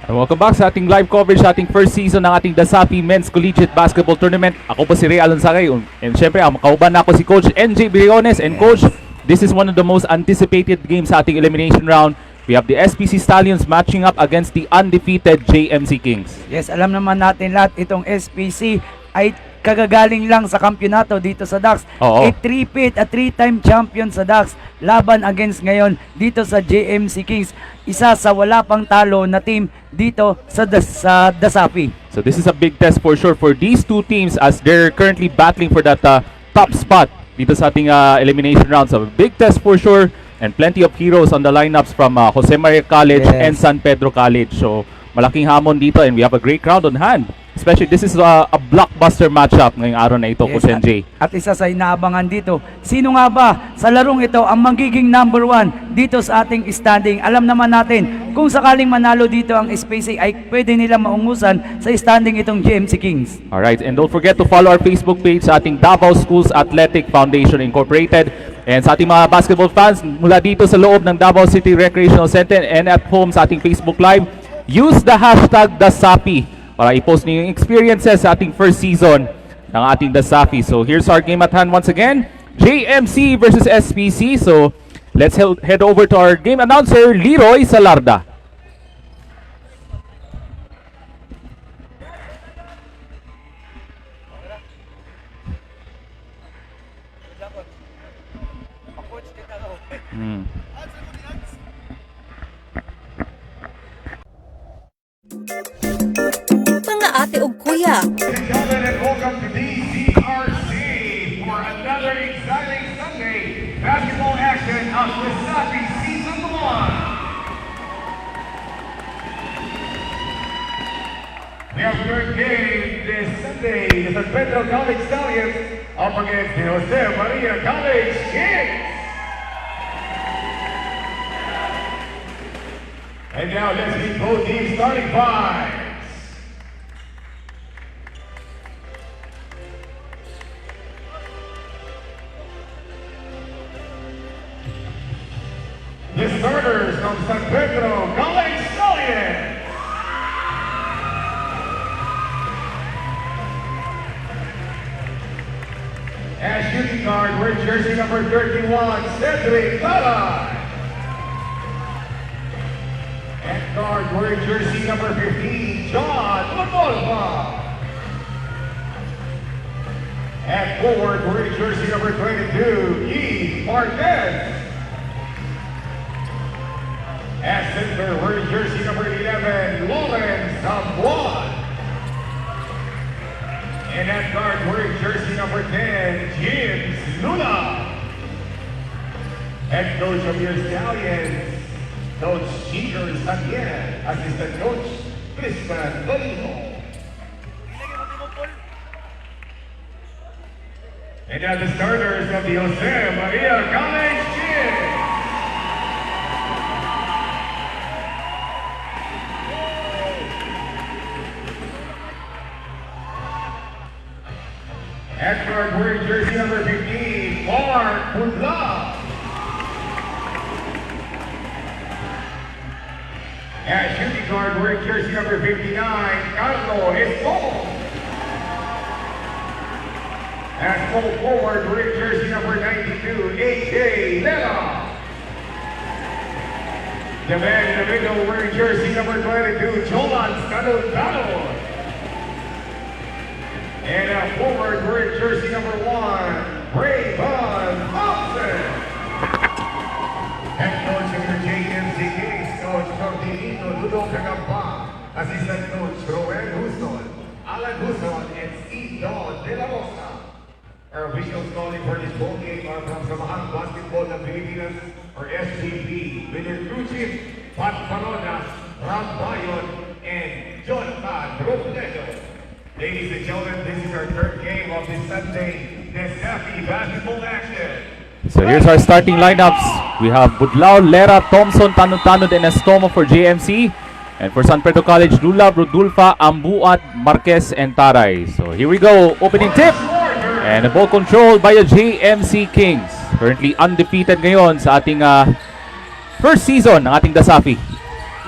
Welcome back sa ating live coverage sa ating first season ng ating Dasapi Men's Collegiate Basketball Tournament. Ako po si Ray Alonsagay and syempre ang kauban na ako si Coach NJ Briones. And Coach, this is one of the most anticipated games sa ating elimination round. We have the SPC Stallions matching up against the undefeated JMC Kings. Yes, alam naman natin lahat itong SPC ay kagagaling lang sa kampyonato dito sa DAX. Oo. A three-time champion sa DAX. Laban against ngayon dito sa JMC Kings. Isa sa wala pang talo na team dito sa Dasapi. So this is a big test for sure for these two teams as they're currently battling for that top spot dito sa ating elimination round. So big test for sure and plenty of heroes on the lineups from Jose Maria College and San Pedro College. So malaking hamon dito and we have a great crowd on hand. Especially, this is a blockbuster matchup ngayong araw na ito, Coach NJ. At isa sa inaabangan dito, sino nga ba sa larong ito ang magiging number 1 dito sa ating standing? Alam naman natin, kung sakaling manalo dito ang SPC ay pwede nila maungusan sa standing itong JMC Kings. Alright, and don't forget to follow our Facebook page sa ating Davao Schools Athletic Foundation Incorporated. And sa ating mga basketball fans, mula dito sa loob ng Davao City Recreational Center and at home sa ating Facebook Live, use the hashtag Dasapi para i-post niyo yung experiences sa ating first season ng ating Dasapi. So here's our game at hand once again. JMC versus SPC. So let's head over to our game announcer, Leroy Salarda. Mga ate ug kuya, And welcome to DCRC for another exciting Sunday basketball action of Dasapi Season 1. We have third game this Sunday. The San Pedro College Stallions up against the Jose Maria College Kings. And now let's meet both teams starting fives. The starters from San Pedro College Stallions. As shooting guard, wearing jersey number 31, Cedric Lara. At guard, wearing jersey number 15, John Lamolfa. At forward, wearing jersey number 22, Keith Marquez. At center, wearing jersey number 11, Lawrence Zamboan. And at guard, wearing jersey number 10, James Luna. Head coach of your Stallions, Coach Chico Santiago, assistant coach, Cristian Dolino. And now the starters of the Jose Maria College Kings. At guard, wearing jersey number 15, Mark Pudla. At shooting guard, wearing jersey number 59, Carlo Escobar. At full forward, wearing jersey number 92, AJ Lera. The man in the middle, wearing jersey number 22, Jolan Scalotano. And at forward, wearing jersey number 1, Rayvon Thompson. Head coach of the JMC Kings, Coach Tortinito Dudong Cagamba. Assistant coach, Roel Huson, Alan Huson, and Steve Don De La Rosa. Our officials calling for this ball game are from Samahan Basketball ng Pilipinas, or SBP, with their crew chief, Pat Paronas, Ram Bayon, and Jonathan Robledo. Ladies and gentlemen, this is our third game of this Sunday Dasapi basketball action. So here's our starting lineups. We have Budlao, Lera, Thompson, Tanod, and Estomo for JMC. And for San Pedro College, Lula, Rodulfa, Ambuat, Marquez, and Taray. So here we go, opening tip. And the ball controlled by the JMC Kings. Currently undefeated ngayon sa ating first season ng ating Dasapi.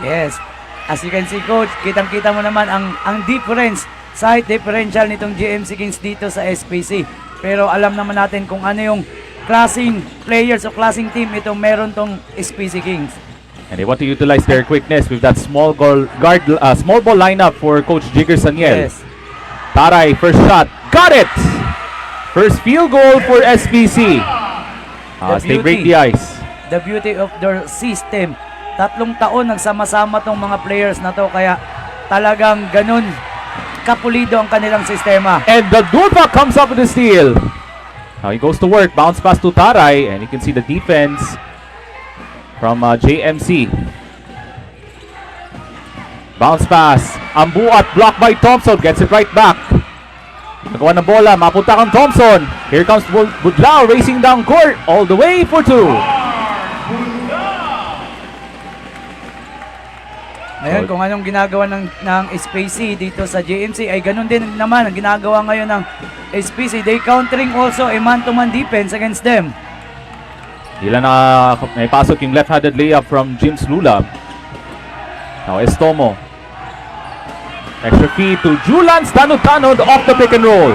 Yes. As you can see, Coach, kitang-kita mo naman ang difference, side differential nitong GMC Kings dito sa SPC. Pero alam naman natin kung ano yung klaseng players o klaseng team ito meron tong SPC Kings. And they want to utilize their quickness with that small ball lineup for Coach Jigger Saniel. Yes. Taray, first shot, got it! First field goal for SPC. As they break the ice. The beauty of their system. 3 taon nagsama-sama tong mga players na to, kaya talagang ganun kapulido ang kanilang sistema. And the Dulpa comes up with the steal. Now he goes to work, bounce pass to Taray, and you can see the defense from JMC. Bounce pass, ang buat, blocked by Thompson, gets it right back. Nagawa ng bola, mapunta kang Thompson. Here comes Budlao racing down court, all the way for 2. Ngayon, kung anong ginagawa ng SPC dito sa JMC, ay ganun din naman ang ginagawa ngayon ng SPC. They countering also a man-to-man defense against them. Ilan na naipasok yung left-handed layup from James Lulab. Now Estomo. Extra feed to Julans Tanod off the pick and roll.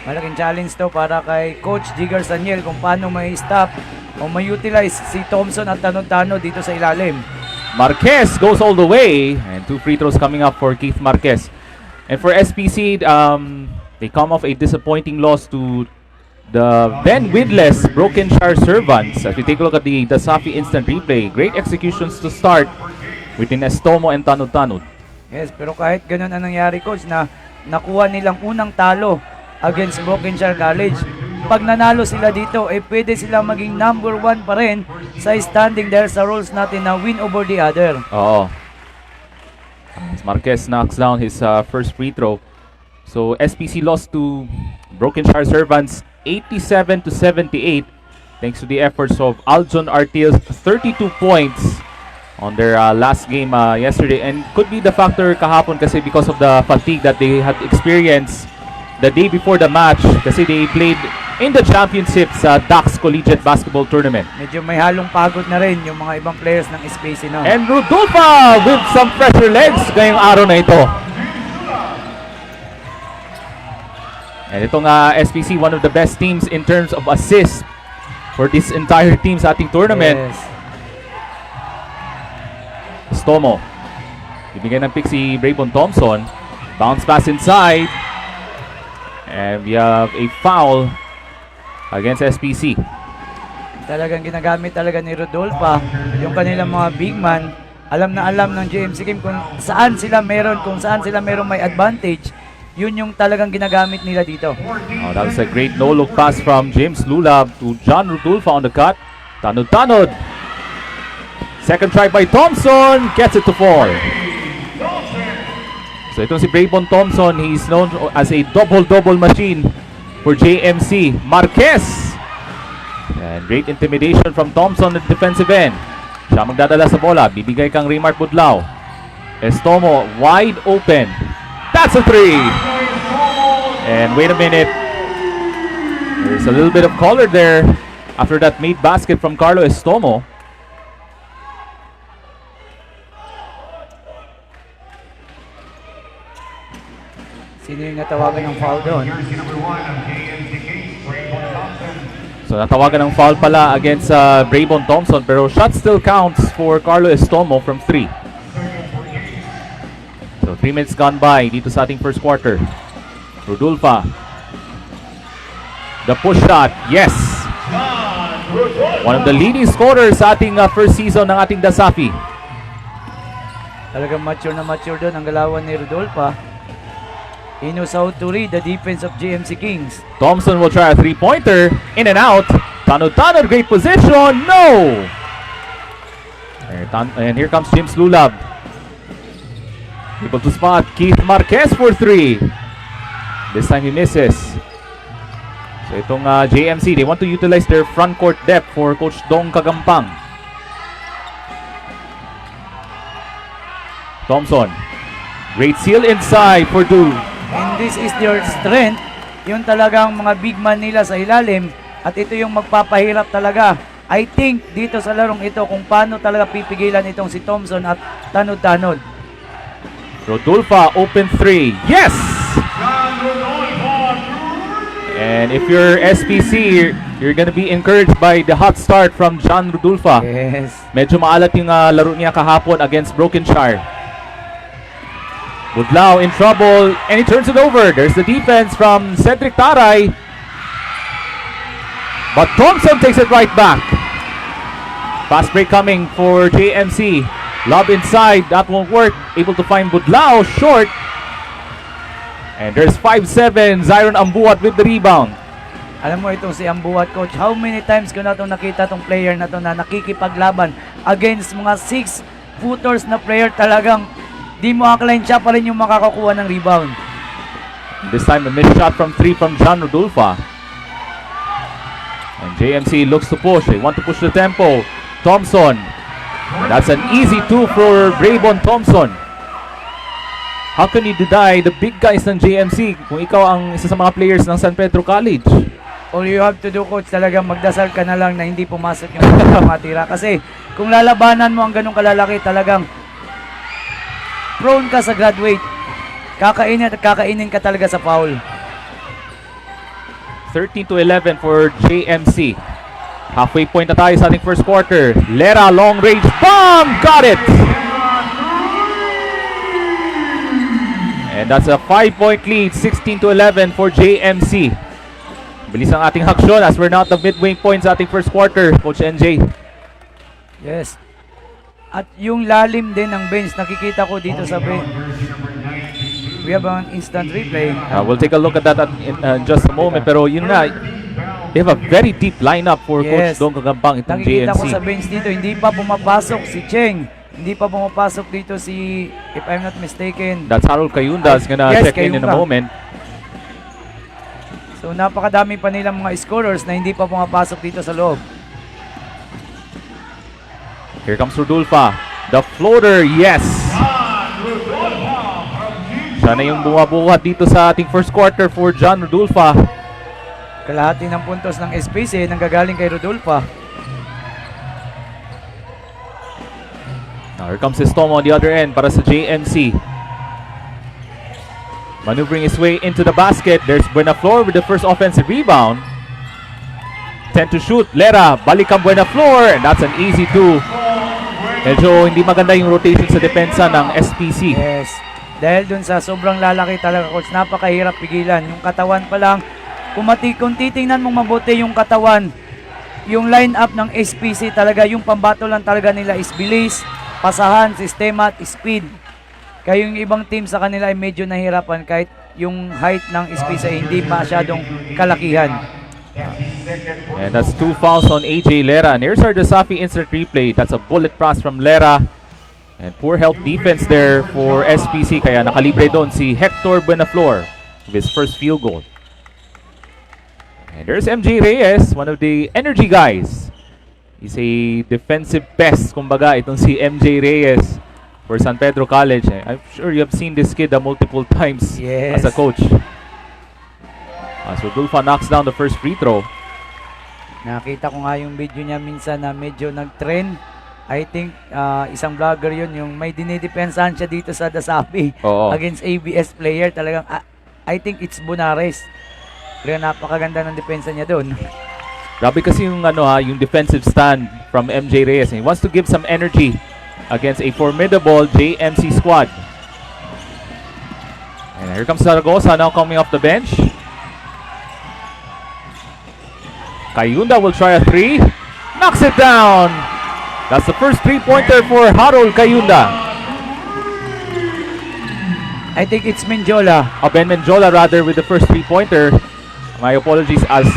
Malaking challenge to para kay Coach Jigger Saniel kung paano may stop o may utilize si Thompson at Tanod dito sa ilalim. Marquez goes all the way, and 2 free throws coming up for Keith Marquez. And for SPC, they come off a disappointing loss to the Ben Widless Brokenshire Servants. As we take a look at the Safi instant replay, great executions to start between Estomo and Tanod. Yes, pero kahit ganun ang nangyari, Coach, na nakuha nilang unang talo against Brokenshire College, pag nanalo sila dito, pwede sila maging number 1 pa rin sa standing dahil sa rules natin na win over the other. Oo. As Marquez knocks down his first free throw. So SPC lost to Brokenshire Servants 87-78 thanks to the efforts of Aljon Artiles, 32 points on their last game yesterday, and could be the factor kahapon kasi because of the fatigue that they had experienced the day before the match kasi they played in the championship sa Dax Collegiate Basketball Tournament. Medyo may halong pagod na rin yung mga ibang players ng SPC no. And Rodolfa with some fresher legs ngayong araw na ito. And itong SPC, one of the best teams in terms of assists for this entire team sa ating tournament. Yes. Stomo. Ibigay ng pick si Braybon Thompson. Bounce pass inside. And we have a foul against SPC. Talagang ginagamit talaga ni Rodolfa yung kanilang mga big man. Alam na alam ng JMC Kim kung saan sila meron may advantage. Yun yung talagang ginagamit nila dito. Oh, that was a great no-look pass from James Lulab to John Rodolfa on the cut. Tanod. Second try by Thompson. Gets it to fall. So itong si Braybon Thompson, he's known as a double-double machine for JMC. Marquez. And great intimidation from Thompson at defensive end. Siya magdadala sa bola. Bibigay kang Raymart Budlao. Estomo wide open. That's a 3. And wait a minute. There's a little bit of color there after that made basket from Carlo Estomo. Sino yung natawagan ng foul doon? Jersey number 1 of JMC Kings, Braybon Thompson. So natawagan ng foul pala against Braybon Thompson, pero shot still counts for Carlo Estomo from 3. So 3 minutes gone by dito sa ating first quarter. Rodolfa. The push shot, yes! One of the leading scorers sa ating first season ng ating Dasafi. Talagang mature na mature doon ang galawan ni Rodolfa. He knows how to read the defense of JMC Kings. Thompson will try a 3-pointer. In and out. Tanod, great position. No! And here comes James Lulab. Able to spot Keith Marquez for 3. This time he misses. So itong JMC, they want to utilize their front court depth for Coach Dong Kagampang. Thompson. Great seal inside for Du. And this is their strength. Yung talagang mga big man nila sa ilalim. At ito yung magpapahirap talaga I think dito sa larong ito kung paano talaga pipigilan itong si Thompson at tanod-tanod. Rodolfa, open 3. Yes! And if you're SPC, you're gonna be encouraged by the hot start from John Rodolfa. Yes. Medyo maalat yung laro niya kahapon against Brokenshire. Budlao in trouble, and he turns it over. There's the defense from Cedric Taray. But Thompson takes it right back. Fast break coming for JMC. Lob inside, that won't work. Able to find Budlao, short. And there's 5'7", Zyron Ambuat with the rebound. Alam mo itong si Ambuat, coach, how many times ko na itong nakita itong player na ito na nakikipaglaban against mga 6-footers na player, talagang di mo akalain siya pa rin yung makakakuha ng rebound. This time a missed shot from 3 from John Rodolfa. And JMC looks to push. They want to push the tempo. Thompson. And that's an easy 2 for Braybon Thompson. How can you deny the big guys ng JMC kung ikaw ang isa sa mga players ng San Pedro College? All you have to do, coach, talagang magdasal ka na lang na hindi pumasok yung mga tira. Kasi kung lalabanan mo ang ganong kalalaki, talagang prone ka sa graduate. Kakainin at kakainin ka talaga sa foul. 13-11 for JMC. Halfway point na tayo sa ating first quarter. Lera, long range bomb! Got it! And that's a 5-point lead, 16-11 for JMC. Bilis ang ating haksyon as we're not the midway point sa ating first quarter, Coach NJ. Yes. At yung lalim din ng bench, nakikita ko dito sa bench. We have an instant replay. We'll take a look at that in just a moment. Pero yun nga, they have a very deep lineup for Yes. Coach Dong Kagambang itong Nakikita ko sa JMC. bench dito, hindi pa pumapasok si Cheng. Hindi pa pumapasok dito si, if I'm not mistaken. That's Harold Kayunda is gonna Yes, check in a Kayunda. moment. So napakadami pa nilang mga scorers na hindi pa pumapasok dito sa loob. Here comes Rodolfa. The floater, yes! Siya na yung bumabuhat dito sa ating first quarter for John Rodolfa. Kalahati ng puntos ng SPC nanggagaling kay Rodolfa. Now here comes Estomo on the other end para sa JMC. Maneuvering his way into the basket. There's Buenaflor with the first offensive rebound. 10 to shoot. Lera, balik ang Buenaflor. And that's an easy 2. Medyo hindi maganda yung rotation sa depensa ng SPC. Yes. Dahil dun sa sobrang lalaki talaga, coach, napakahirap pigilan. Yung katawan pa lang, kung titingnan mong mabuti yung katawan, yung line-up ng SPC talaga, yung pambato lang talaga nila is bilis, pasahan, sistema at speed. Kaya yung ibang team sa kanila ay medyo nahirapan kahit yung height ng SPC ay hindi masyadong kalakihan. And that's 2 fouls on AJ Lera. And here's our Desafi instant replay. That's a bullet pass from Lera. And poor help defense there for SPC. Kaya nakalibre doon si Hector Buenaflor with his first field goal. And there's MJ Reyes, one of the energy guys. He's a defensive pest, kumbaga, itong si MJ Reyes for San Pedro College. I'm sure you have seen this kid multiple times Yes. as a coach. So Rodolfa knocks down the first free throw. Nakita ko nga yung video niya minsan na medyo nag-trend. I think isang vlogger yun, yung may dinidepensahan siya dito sa Dasapi Oo. against ABS player. Talagang, I think it's Bunares. Kaya napakaganda ng depensa niya doon. Grabe kasi yung yung defensive stand from MJ Reyes. He wants to give some energy against a formidable JMC squad. And here comes Zaragoza now coming off the bench. Kayunda will try a 3. Knocks it down. That's the first 3-pointer for Harold Kayunda. I think it's Menjola. Ben Menjola rather with the first 3-pointer. My apologies as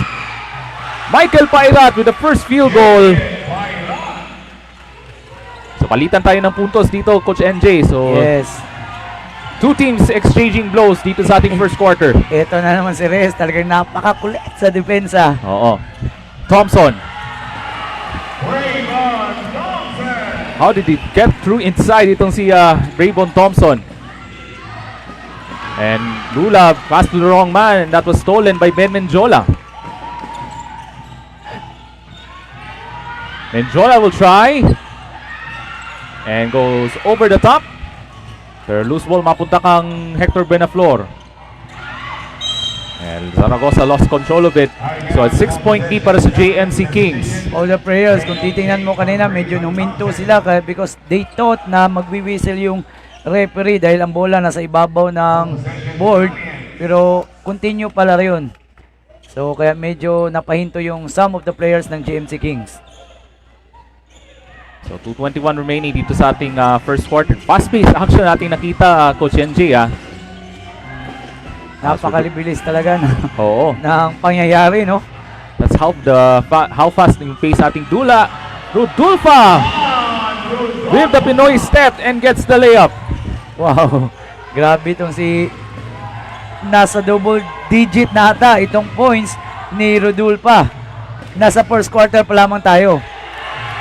Michael Pairat with the first field goal. So palitan tayo ng puntos dito, Coach NJ. So Yes. two teams exchanging blows dito sa ating first quarter. Ito na naman si Reyes. Talagang napakakulit sa depensa. Oo. Thompson. How did he get through inside itong si Braybon Thompson? And Lula passed to the wrong man and that was stolen by Ben Menjola. Menjola will try. And goes over the top. Pero loose ball, mapunta kang Hector Benaflor. And Zaragoza lost control of it. So at 6-point lead para sa JMC Kings. All the players, kung titingnan mo kanina, medyo numinto sila because they thought na magwi-whistle yung referee dahil ang bola nasa ibabaw ng board. Pero continue pala yun. So kaya medyo napahinto yung some of the players ng JMC Kings. So 2:21 remaining dito sa ating first quarter. Fast-paced action natin nakita, Coach NJ. Napakalibilis talaga Oo. ng pangyayari, no? That's how fast yung pace ating Dula. Rodulfa with the Pinoy step and gets the layup. Wow, grabe itong si nasa double digit na ata itong points ni Rodulfa. Nasa first quarter pa lamang tayo.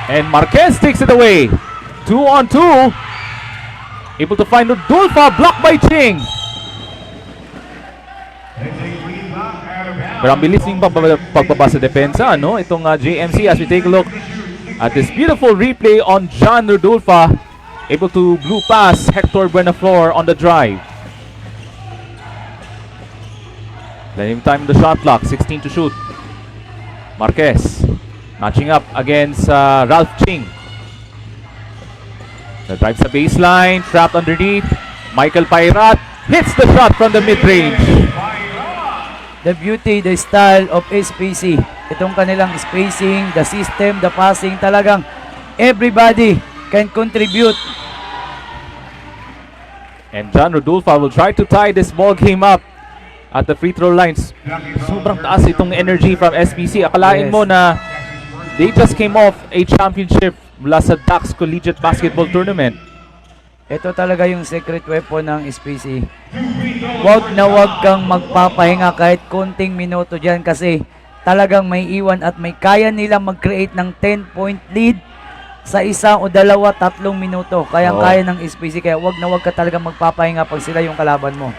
And Marquez takes it away. 2-on-2. Able to find Rodulfa, blocked by Ching. Pero ang bilis yung pagbaba sa depensa, no? Itong JMC, as we take a look at this beautiful replay on John Rodulfa. Able to blue pass Hector Buenaflor on the drive. Plenty of time in the shot clock, 16 to shoot. Marquez matching up against Ralph Ching. The drive sa baseline, trapped underneath. Michael Pairat hits the shot from the mid-range. The beauty, the style of SPC. Itong kanilang spacing, the system, the passing, talagang everybody can contribute. And John Rodulfa will try to tie this ball game up at the free throw lines. Sobrang taas itong energy from SPC. Akalain Yes. mo na they just came off a championship mula sa Dax Collegiate Basketball Tournament. Ito talaga yung secret weapon ng SPC. Wag kang magpapahinga kahit konting minuto dyan kasi talagang may iwan at may kaya nilang mag-create ng 10-point lead sa isa o dalawa, 3 minuto. Kaya ng SPC. Kaya wag ka talagang magpapahinga pag sila yung kalaban mo.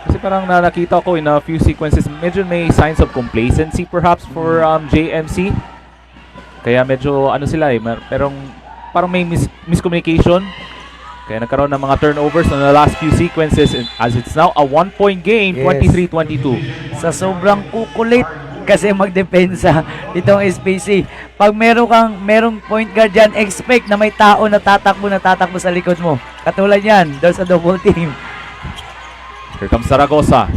Kasi parang nakita ko in a few sequences, medyo may signs of complacency perhaps for JMC. Kaya medyo sila parang may miscommunication. Kaya nagkaroon ng mga turnovers on the last few sequences as it's now a 1-point game, Yes. 23-22. Sa sobrang kukulit kasi magdepensa itong SPC. Pag merong point guard dyan, expect na may tao na tatakbo sa likod mo. Katulad yan, doon sa double team. Here comes Zaragoza.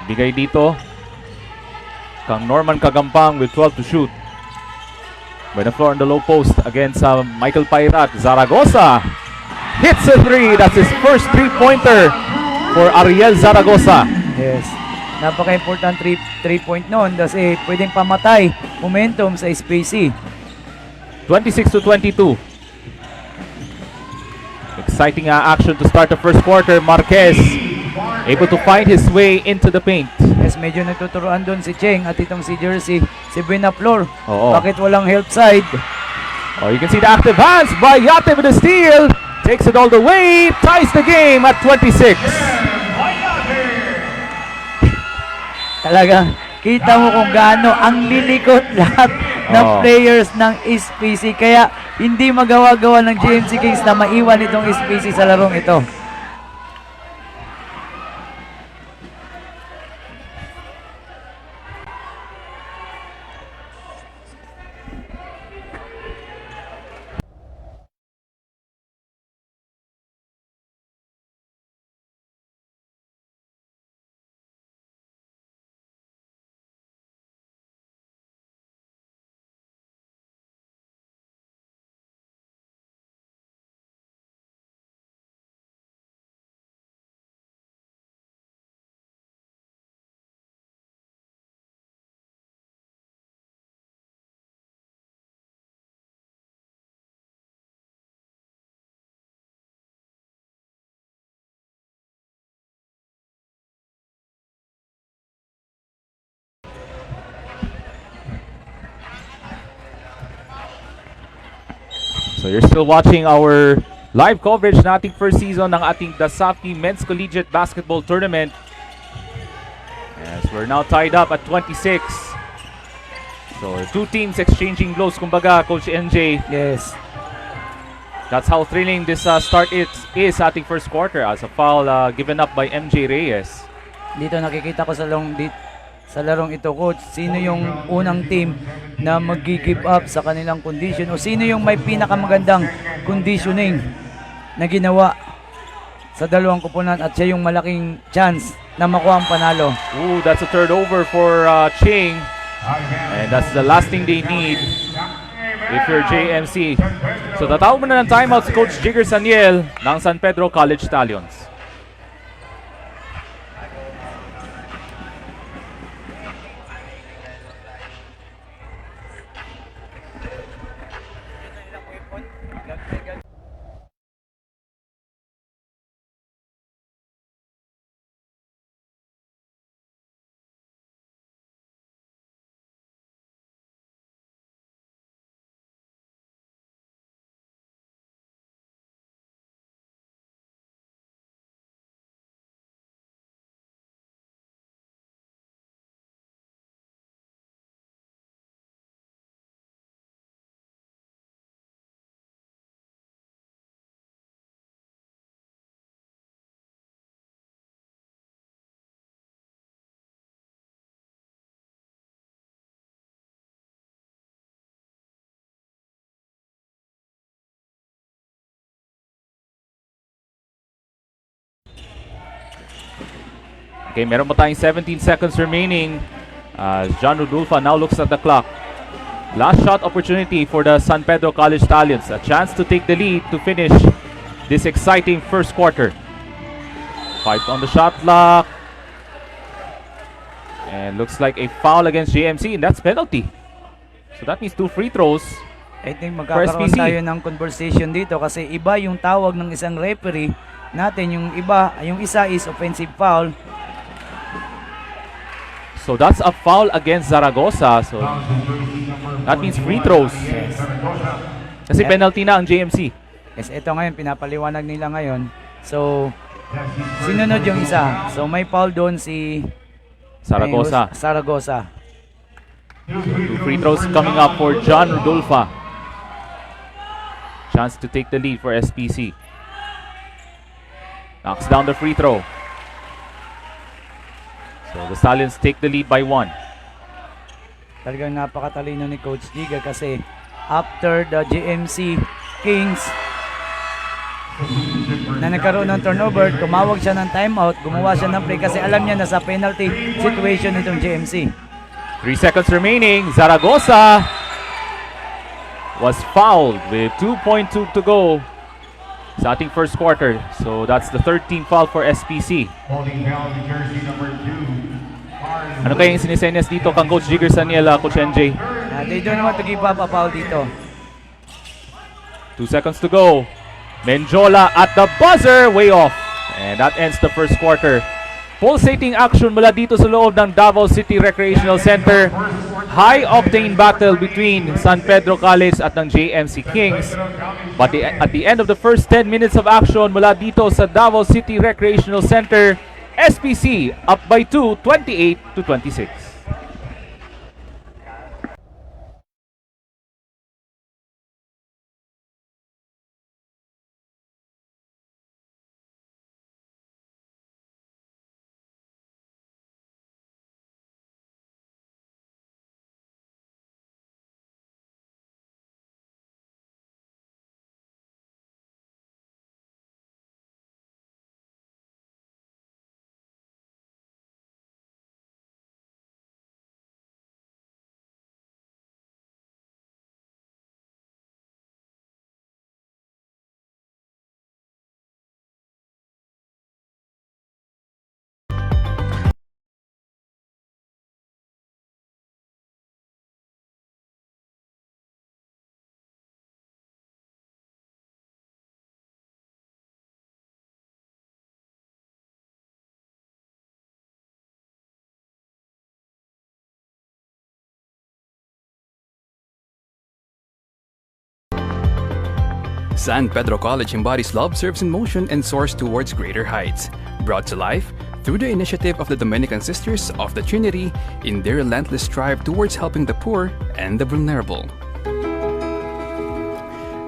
Bigay dito kang Norman Kagampang with 12 to shoot. Buenaflor on the low post against Michael Pairat. Zaragoza hits a 3. That's his first 3-pointer for Ariel Zaragoza. Yes. Napaka-important 3-point noon kasi pwedeng pamatay momentum sa SPC. 26-22. Exciting action to start the first quarter. Marquez able to find his way into the paint. Yes, medyo nagtuturoan doon si Cheng at itong si Jersey, si Buenaflor. Oo. Bakit walang help side? Oh, you can see the active hands by Yate with the steal. Takes it all the way. Ties the game at 26. Talagang kita mo kung gaano ang lilikot lahat ng Oo. players ng SPC. Kaya hindi magawa-gawa ng JMC Kings na maiwan itong SPC sa larong ito. So you're still watching our live coverage na ating first season ng ating Dasapi Men's Collegiate Basketball Tournament. As we're now tied up at 26. So, two teams exchanging blows, kumbaga, Coach NJ. Yes. That's how thrilling this start is sa ating first quarter as a foul given up by MJ Reyes. Dito nakikita ko sa larong ito, Coach, sino yung unang team na mag-give up sa kanilang condition o sino yung may pinakamagandang conditioning na ginawa sa dalawang koponan at siya yung malaking chance na makuha ang panalo. Ooh, that's a turnover for Ching. And that's the last thing they need if you're JMC. So tatawag muna ng timeout si Coach Jigger Saniel ng San Pedro College Stallions. Okay, meron pa tayong 17 seconds remaining. John Rodulfa now looks at the clock. Last shot opportunity for the San Pedro College Stallions. A chance to take the lead to finish this exciting first quarter. 5 on the shot clock. And looks like a foul against JMC, and that's penalty. So that means 2 free throws. I think magkakaroon SPC. tayo ng conversation dito kasi iba yung tawag ng isang referee natin, yung isa is offensive foul. So that's a foul against Zaragoza. So that means free throws. Kasi penalty na ang JMC. Yes, ito ngayon, pinapaliwanag nila ngayon. So, sinunod yung isa. So, may foul doon si Zaragoza. Zaragoza. 2 free throws coming up for John Rodulfa. Chance to take the lead for SPC. Knocks down the free throw. So the Stallions take the lead by 1. Talagang napakatalino ni Coach Giga kasi after the GMC Kings na nagkaroon ng turnover, tumawag siya ng timeout, gumawa siya ng play kasi alam niya na sa penalty situation itong GMC. 3 seconds remaining. Zaragoza was fouled with 2.2 to go sa ating first quarter. So that's the 13th foul for SPC. Holding foul to jersey number 2. Ano kaya yung sinisenyas dito kang Coach Jigger Saniel, Coach NJ? They don't want to give up a foul dito. 2 seconds to go. Menjola at the buzzer, way off. And that ends the first quarter. Pulsating action mula dito sa loob ng Davao City Recreational Center. High-octane battle between San Pedro College at ng JMC Kings. But at the end of the first 10 minutes of action mula dito sa Davao City Recreational Center, SPC up by 2, 28-26. San Pedro College embodies love, serves in motion, and soars towards greater heights. Brought to life through the initiative of the Dominican Sisters of the Trinity in their relentless strive towards helping the poor and the vulnerable.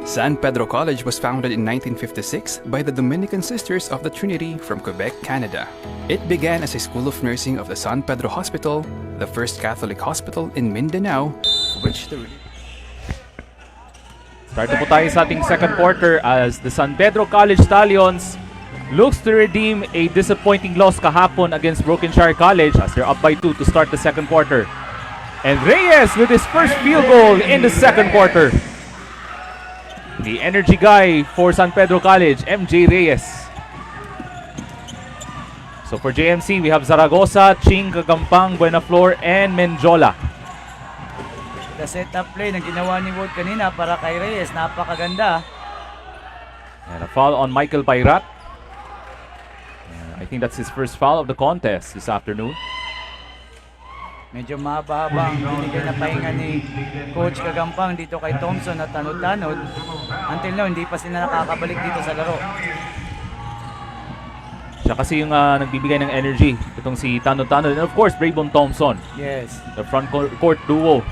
San Pedro College was founded in 1956 by the Dominican Sisters of the Trinity from Quebec, Canada. It began as a school of nursing of the San Pedro Hospital, the first Catholic hospital in Mindanao, which the Start na po tayo sa ating second quarter as the San Pedro College Stallions looks to redeem a disappointing loss kahapon against Brokenshire College as they're up by 2 to start the second quarter. And Reyes with his first field goal in the second quarter. The energy guy for San Pedro College, MJ Reyes. So for JMC, we have Zaragoza, Ching, Kagampang, Buenaflor, and Menjola. The setup play na ginawa ni Wood kanina para kay Reyes, napakaganda. And a foul on Michael Pairat. I think that's his first foul of the contest this afternoon. Medyo mahaba-haba ang binigay na pahinga ni Coach Kagampang dito kay Thompson at tanod-tanod. Until now, hindi pa sila nakakabalik dito sa laro. Siya kasi yung nagbibigay ng energy. Itong si Tanod-Tanod. And of course, Braybon Thompson. Yes. The front court duo.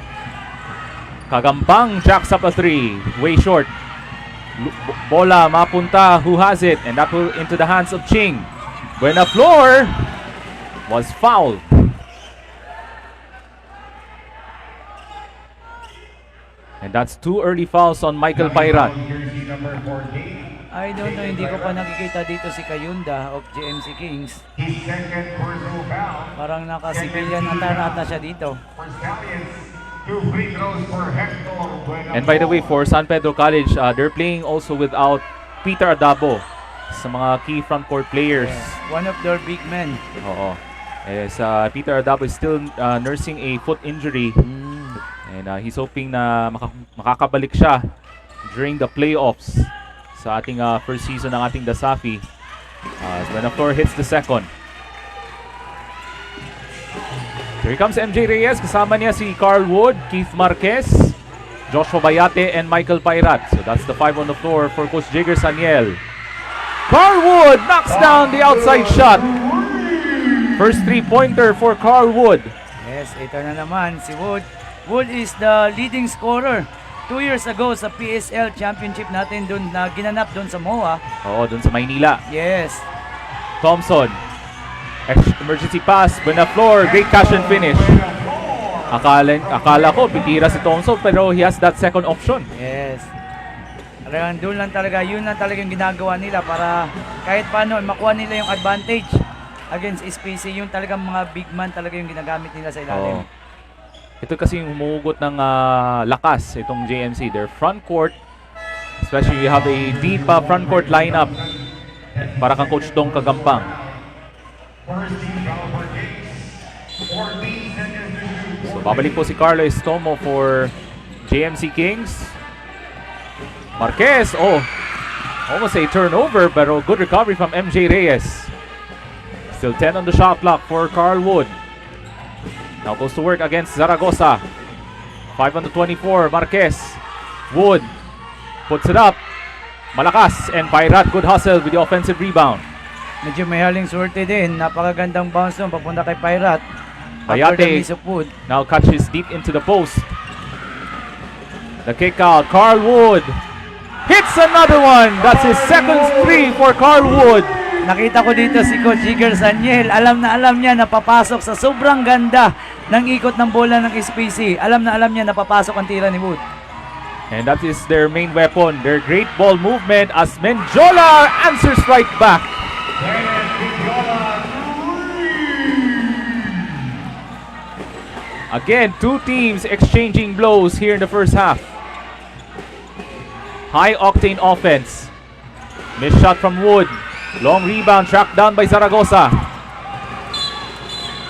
Kagampang jacks up a 3. Way short. Bola mapunta. Who has it? And that will into the hands of Ching. Buenaflor was fouled. And that's 2 early fouls on Michael Pairat. I don't know, hindi ko pa nakikita dito si Kayunda of GMC Kings. His second personal foul. Parang naka-civilian ata siya dito. For Stallions, 2 free throws for Hector Buenaflor. And by the way, for San Pedro College, they're playing also without Peter Adabo sa mga key front court players. One of their big men. Oo. As Peter Adabo is still nursing a foot injury. And he's hoping na makakabalik siya during the playoffs sa ating first season ng ating Dasafi. As Buenaflor hits the second. Here comes MJ Reyes. Kasama niya si Carl Wood, Keith Marquez, Joshua Bayate, and Michael Pairat. So that's the 5 on the floor for Coach Jigger Saniel. Carl Wood knocks down the outside shot. First 3-pointer for Carl Wood. Yes, ito na naman si Wood. Wood is the leading scorer. 2 years ago sa PSL Championship natin dun na ginanap dun sa MOA. Oo, dun sa Maynila. Yes. Thompson. Emergency pass. Buenaflor. Great catch and finish. Akala ko pitira si Thompson pero he has that second option. Yes. Talagang doon lang talaga, yun lang talaga yung ginagawa nila para kahit paano makuha nila yung advantage against SPC. Yung talagang mga big man talaga yung ginagamit nila sa ilalim. Oo. Ito kasi yung humuhugot ng lakas itong JMC. Their front court, especially you have a deep front court lineup para kang Coach Dong Kagampang. So babalik po si Carlo Estomo for JMC Kings. Marquez, almost a turnover pero good recovery from MJ Reyes. Still 10 on the shot clock for Carl Wood. Now goes to work against Zaragoza. 5 on the 24, Marquez. Wood puts it up. Malakas and Pairat, good hustle with the offensive rebound. Medyo may haling swerte din. Napakagandang bounce doon papunta kay Pairat. Bayate. After the miss of Wood. Now catches deep into the post. The kick out, Carl Wood. Hits another one. That's his second 3 for Carl Wood. Nakita ko dito si Coach Jigger Saniel. Alam niya na papasok sa sobrang ganda ng ikot ng bola ng SPC. Alam niya na papasok ang tira ni Wood. And that is their main weapon. Their great ball movement as Menjola answers right back. Again, 2 teams exchanging blows here in the first half. High octane offense. Missed shot from Wood. Long rebound tracked down by Zaragoza.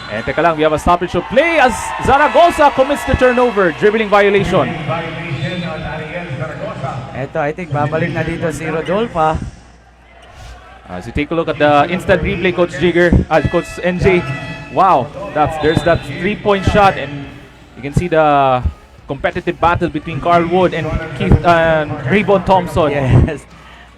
And teka lang, we have a stoppage of play as Zaragoza commits the turnover. Dribbling violation. Eto, I think babalik na dito si Rodolfa. As you take a look at the instant replay, Coach Jigger, Coach NJ. Wow, there's that 3-point shot and you can see the competitive battle between Carl Wood and Keith Raybon Thompson. Yes.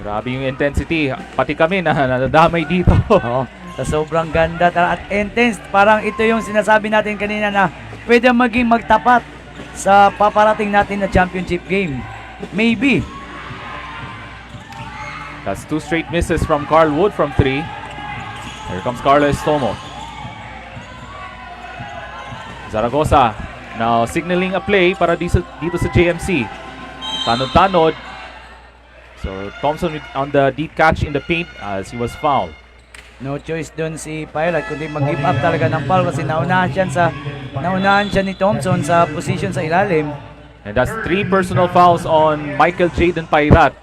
Grabe yung intensity. Pati kami na nadamay dito. Oo. Sa sobrang ganda at intense, parang ito yung sinasabi natin kanina na pwede maging magtapat sa paparating natin na championship game. Maybe. That's 2 straight misses from Carl Wood from 3. Here comes Carlo Estomo. Zaragoza now signaling a play para dito sa JMC. Tanod-tanod. So Thompson on the deep catch in the paint as he was fouled. No choice doon si Pilot kundi mag-give up talaga ng foul kasi naunahan siya ni Thompson sa position sa ilalim. And that's 3 personal fouls on Michael Jaden Pairat.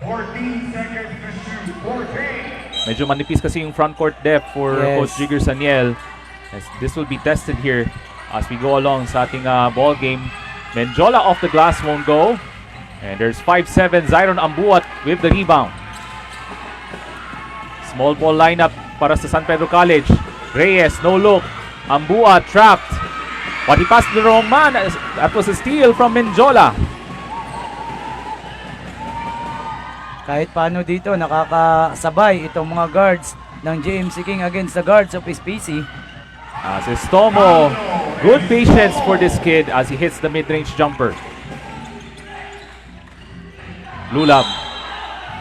14 seconds to shoot. 14. Medyo manipis kasi yung front court depth for Yes. Coach Jigger Saniel. As this will be tested here as we go along sa ating ball game. Menjola off the glass won't go. And there's 5'7" Zyron Ambuat with the rebound. Small ball lineup para sa San Pedro College. Reyes, no look. Ambuat trapped. But he passed the wrong man. That was a steal from Menjola. Kahit paano dito nakakasabay itong mga guards ng JMC King against the guards of SPC. As Estomo, good patience for this kid as he hits the mid-range jumper. Lulab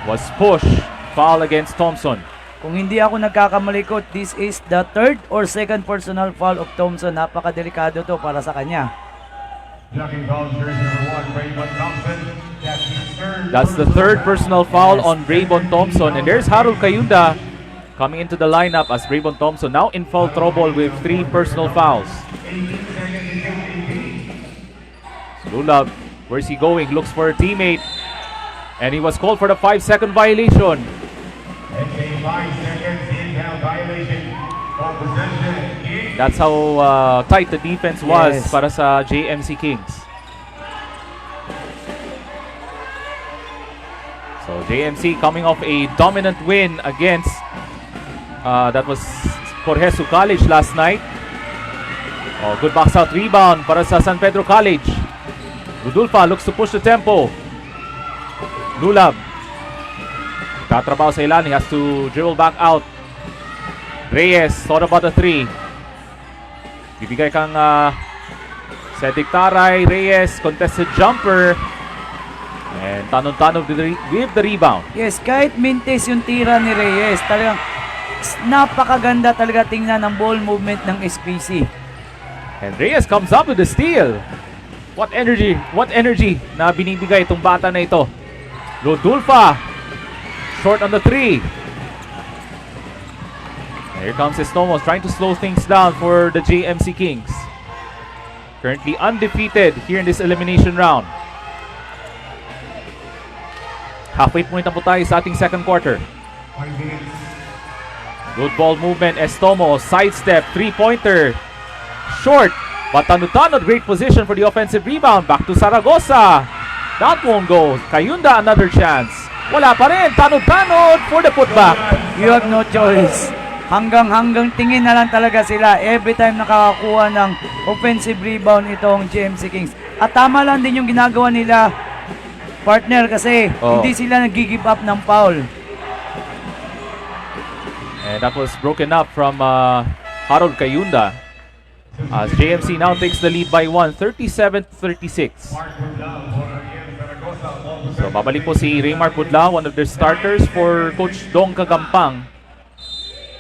was pushed. Foul against Thompson. Kung hindi ako nagkakamali ko, this is the third or second personal foul of Thompson. Napakadelikado to para sa kanya. Blocking foul, jersey number 1, Raymond Thompson. That's the third personal foul on Braybon Thompson. And there's Harold Kayunda coming into the lineup as Braybon Thompson now in foul trouble with 3 personal fouls. Lulab, where's he going? Looks for a teammate. And he was called for the 5-second violation. And a 5 seconds in-foul violation for possession. That's how tight the defense was Yes. para sa JMC Kings. So JMC coming off a dominant win against that was Corjesu College last night. Oh, good box out rebound para sa San Pedro College. Rudulfa looks to push the tempo. Lulab tatrabaho sa ilan. He has to dribble back out. Reyes thought about the 3. Bibigay kang Cedric Taray. Reyes contested jumper. And Tanong-Tanong with the rebound. Yes, kahit mintes yung tira ni Reyes, talagang napakaganda talaga tingnan ng ball movement ng SPC. And Reyes comes up with the steal. What energy na binibigay itong bata na ito. Rodulfa, short on the 3. Here comes Estomo trying to slow things down for the JMC Kings. Currently undefeated here in this elimination round. Halfway point na po tayo sa ating second quarter. 5 minutes. Good ball movement. Estomo, sidestep, 3-pointer. Short, but Tanod-Tanod, great position for the offensive rebound. Back to Zaragoza. That won't go. Kayunda, another chance. Wala pa rin. Tanod-Tanod for the putback. You have no choice. Hanggang tingin na lang talaga sila every time nakakakuha ng offensive rebound itong JMC Kings. At tama lang din yung ginagawa nila, partner, kasi hindi sila nag-give up ng foul. And that was broken up from Harold Kayunda. As JMC now takes the lead by 1, 37-36. So babalik po si Raymar Pudlao, one of their starters for Coach Dong Kagampang.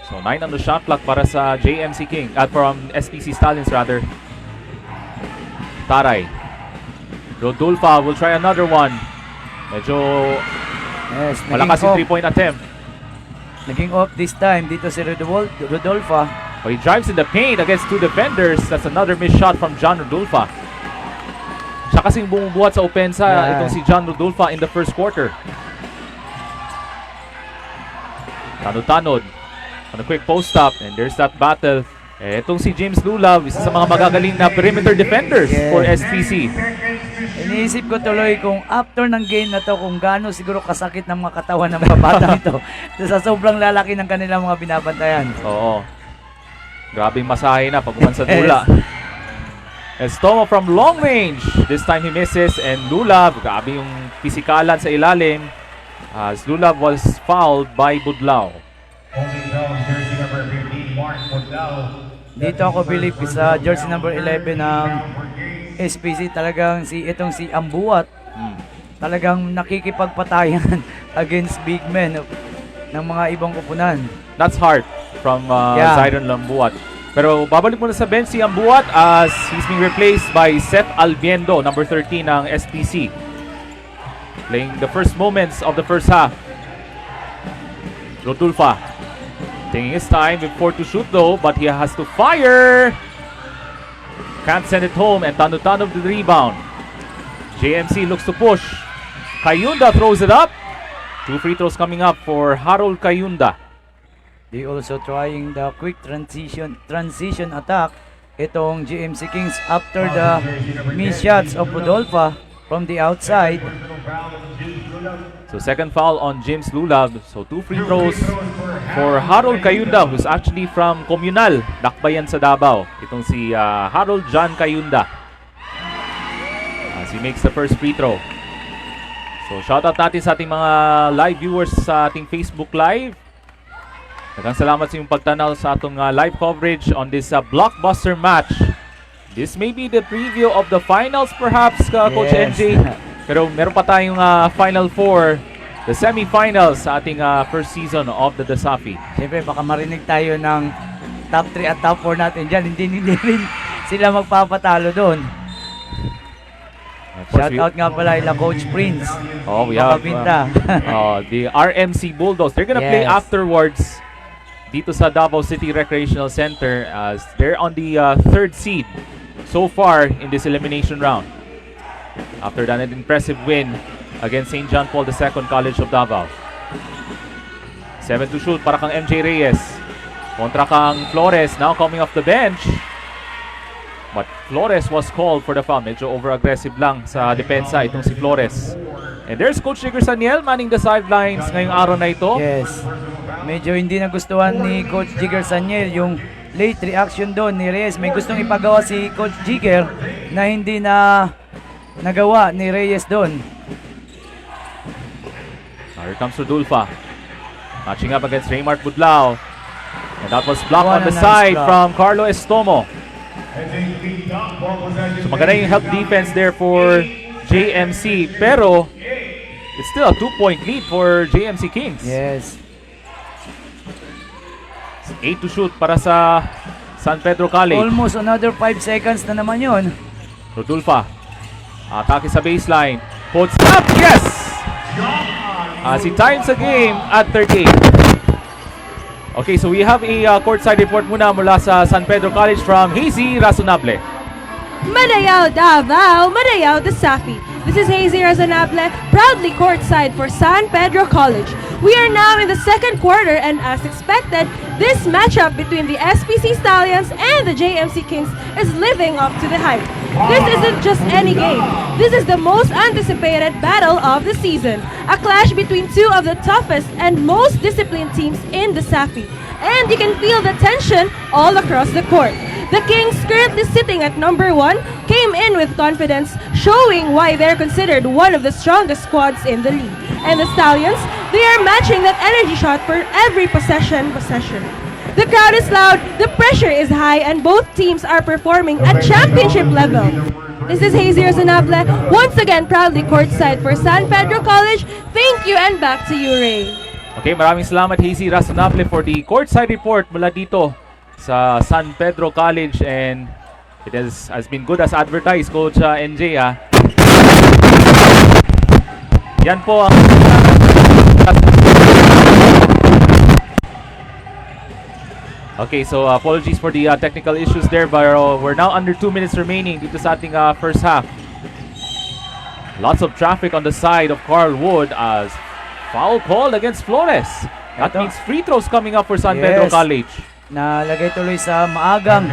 So 9 on the shot clock para sa JMC King, from SPC Stallions rather. Taray. Rodulfa will try another one. Medyo Yes, malakas yung 3-point attempt. Naging off this time dito si Rodolfa. But he drives in the paint against 2 defenders. That's another missed shot from John Rodulfa. Siya kasing bumubuhat sa opensa itong si John Rodulfa in the first quarter. Tanod-Tanod on a quick post up, and there's that battle. Itong si James Lulab, isa sa mga magagaling na perimeter defenders for SPC. Iniisip ko tuloy kung after ng game na to, kung gaano siguro kasakit ng mga katawan ng mga bata ito sa sobrang lalaki ng kanilang mga binabantayan. Oo. Grabing masahe na pag uman sa dula. Estomo from long range. This time he misses, and Lulab, grabe yung pisikalan sa ilalim as Lulab was fouled by Budlao. Holding down jersey Dito ako believe sa jersey number 11 ng SPC, talagang itong si Ambuat, talagang nakikipagpatayan against big men ng mga ibang koponan. That's hard from Yeah. Zyron Lambuat. Pero babalik muna sa bench si Ambuat as he's being replaced by Seth Albiendo, number 13 ng SPC. Playing the first moments of the first half. Rodulfa taking his time with 4 to shoot though, but he has to fire. Can't send it home, and Tanu with the rebound. JMC looks to push. Kayunda throws it up. 2 free throws coming up for Harold Kayunda. They also trying the quick transition attack itong GMC Kings after the missed shots of Rodolfa from the outside. So second foul on James Lulab. So 2 free throws for Harold Kayunda, who's actually from Komunal, Dakbayan sa Davao. Itong si Harold John Kayunda as he makes the first free throw. So shoutout natin sa ating mga live viewers sa ating Facebook Live. Daghang salamat sa inyong pagtanaw sa atong live coverage on this blockbuster match. This may be the preview of the finals perhaps, Coach Yes. NJ. Pero meron pa tayong Final Four, the semifinals sa ating first season of the Dasafi. Siyempre baka marinig tayo ng top 3 at top 4 natin dyan. Hindi rin sila magpapatalo doon. Of course, Shout out nga pala ila Coach Prince. we have Makabinta. the RMC Bulldogs. They're gonna play Yes. afterwards dito sa Davao City Recreational Center as they're on the third seed so far in this elimination round. After that, an impressive win against St. John Paul II College of Davao. 7 to shoot para kang MJ Reyes. Kontra kang Flores, now coming off the bench. But Flores was called for the foul. Medyo over-aggressive lang sa depensa itong si Flores. And there's Coach Jigger Saniel manning the sidelines ngayong araw na ito. Yes. Medyo hindi nagustuhan ni Coach Jigger Saniel yung late reaction doon ni Reyes. May gustong ipagawa si Coach Jigger na hindi na nagawa ni Reyes doon. Here comes Rodulfa. Matching up against Raymart Budlao. And that was blocked on What a the nice side block. from Carlo Estomo. So maganda yung help defense there for JMC. Pero it's still a 2-point lead for JMC Kings. Yes. 8 to shoot para sa San Pedro College. Almost another 5 seconds na naman yun. Rodulfa. Atake sa baseline. Puts up. Yes! As he times the game at 38. Okay, so we have a courtside report muna mula sa San Pedro College from Hazy Razonable. Manayaw Davao, Manayaw Dasafi. This is Hazy Razonable, proudly courtside for San Pedro College. We are now in the second quarter, and as expected, this matchup between the SPC Stallions and the JMC Kings is living up to the hype. This isn't just any game. This is the most anticipated battle of the season. A clash between two of the toughest and most disciplined teams in the Safi. And you can feel the tension all across the court. The Kings, currently sitting at number 1, came in with confidence, showing why they're considered one of the strongest squads in the league. And the Stallions, they are matching that energy shot for every possession. The crowd is loud, the pressure is high, and both teams are performing at championship level. This is Hazy Razonable, once again proudly courtside for San Pedro College. Thank you, and back to you, Ray. Okay, maraming salamat Hazy Razonable for the courtside report mula dito sa San Pedro College, and it has been good as advertised, Coach NJ. Yan po ang okay, so apologies for the technical issues there, but we're now under 2 minutes remaining dito sa ating first half. Lots of traffic on the side of Carl Wood as foul called against Flores. That Ito. means free throws coming up for San Pedro Yes. College. Nalagay tuloy sa maagang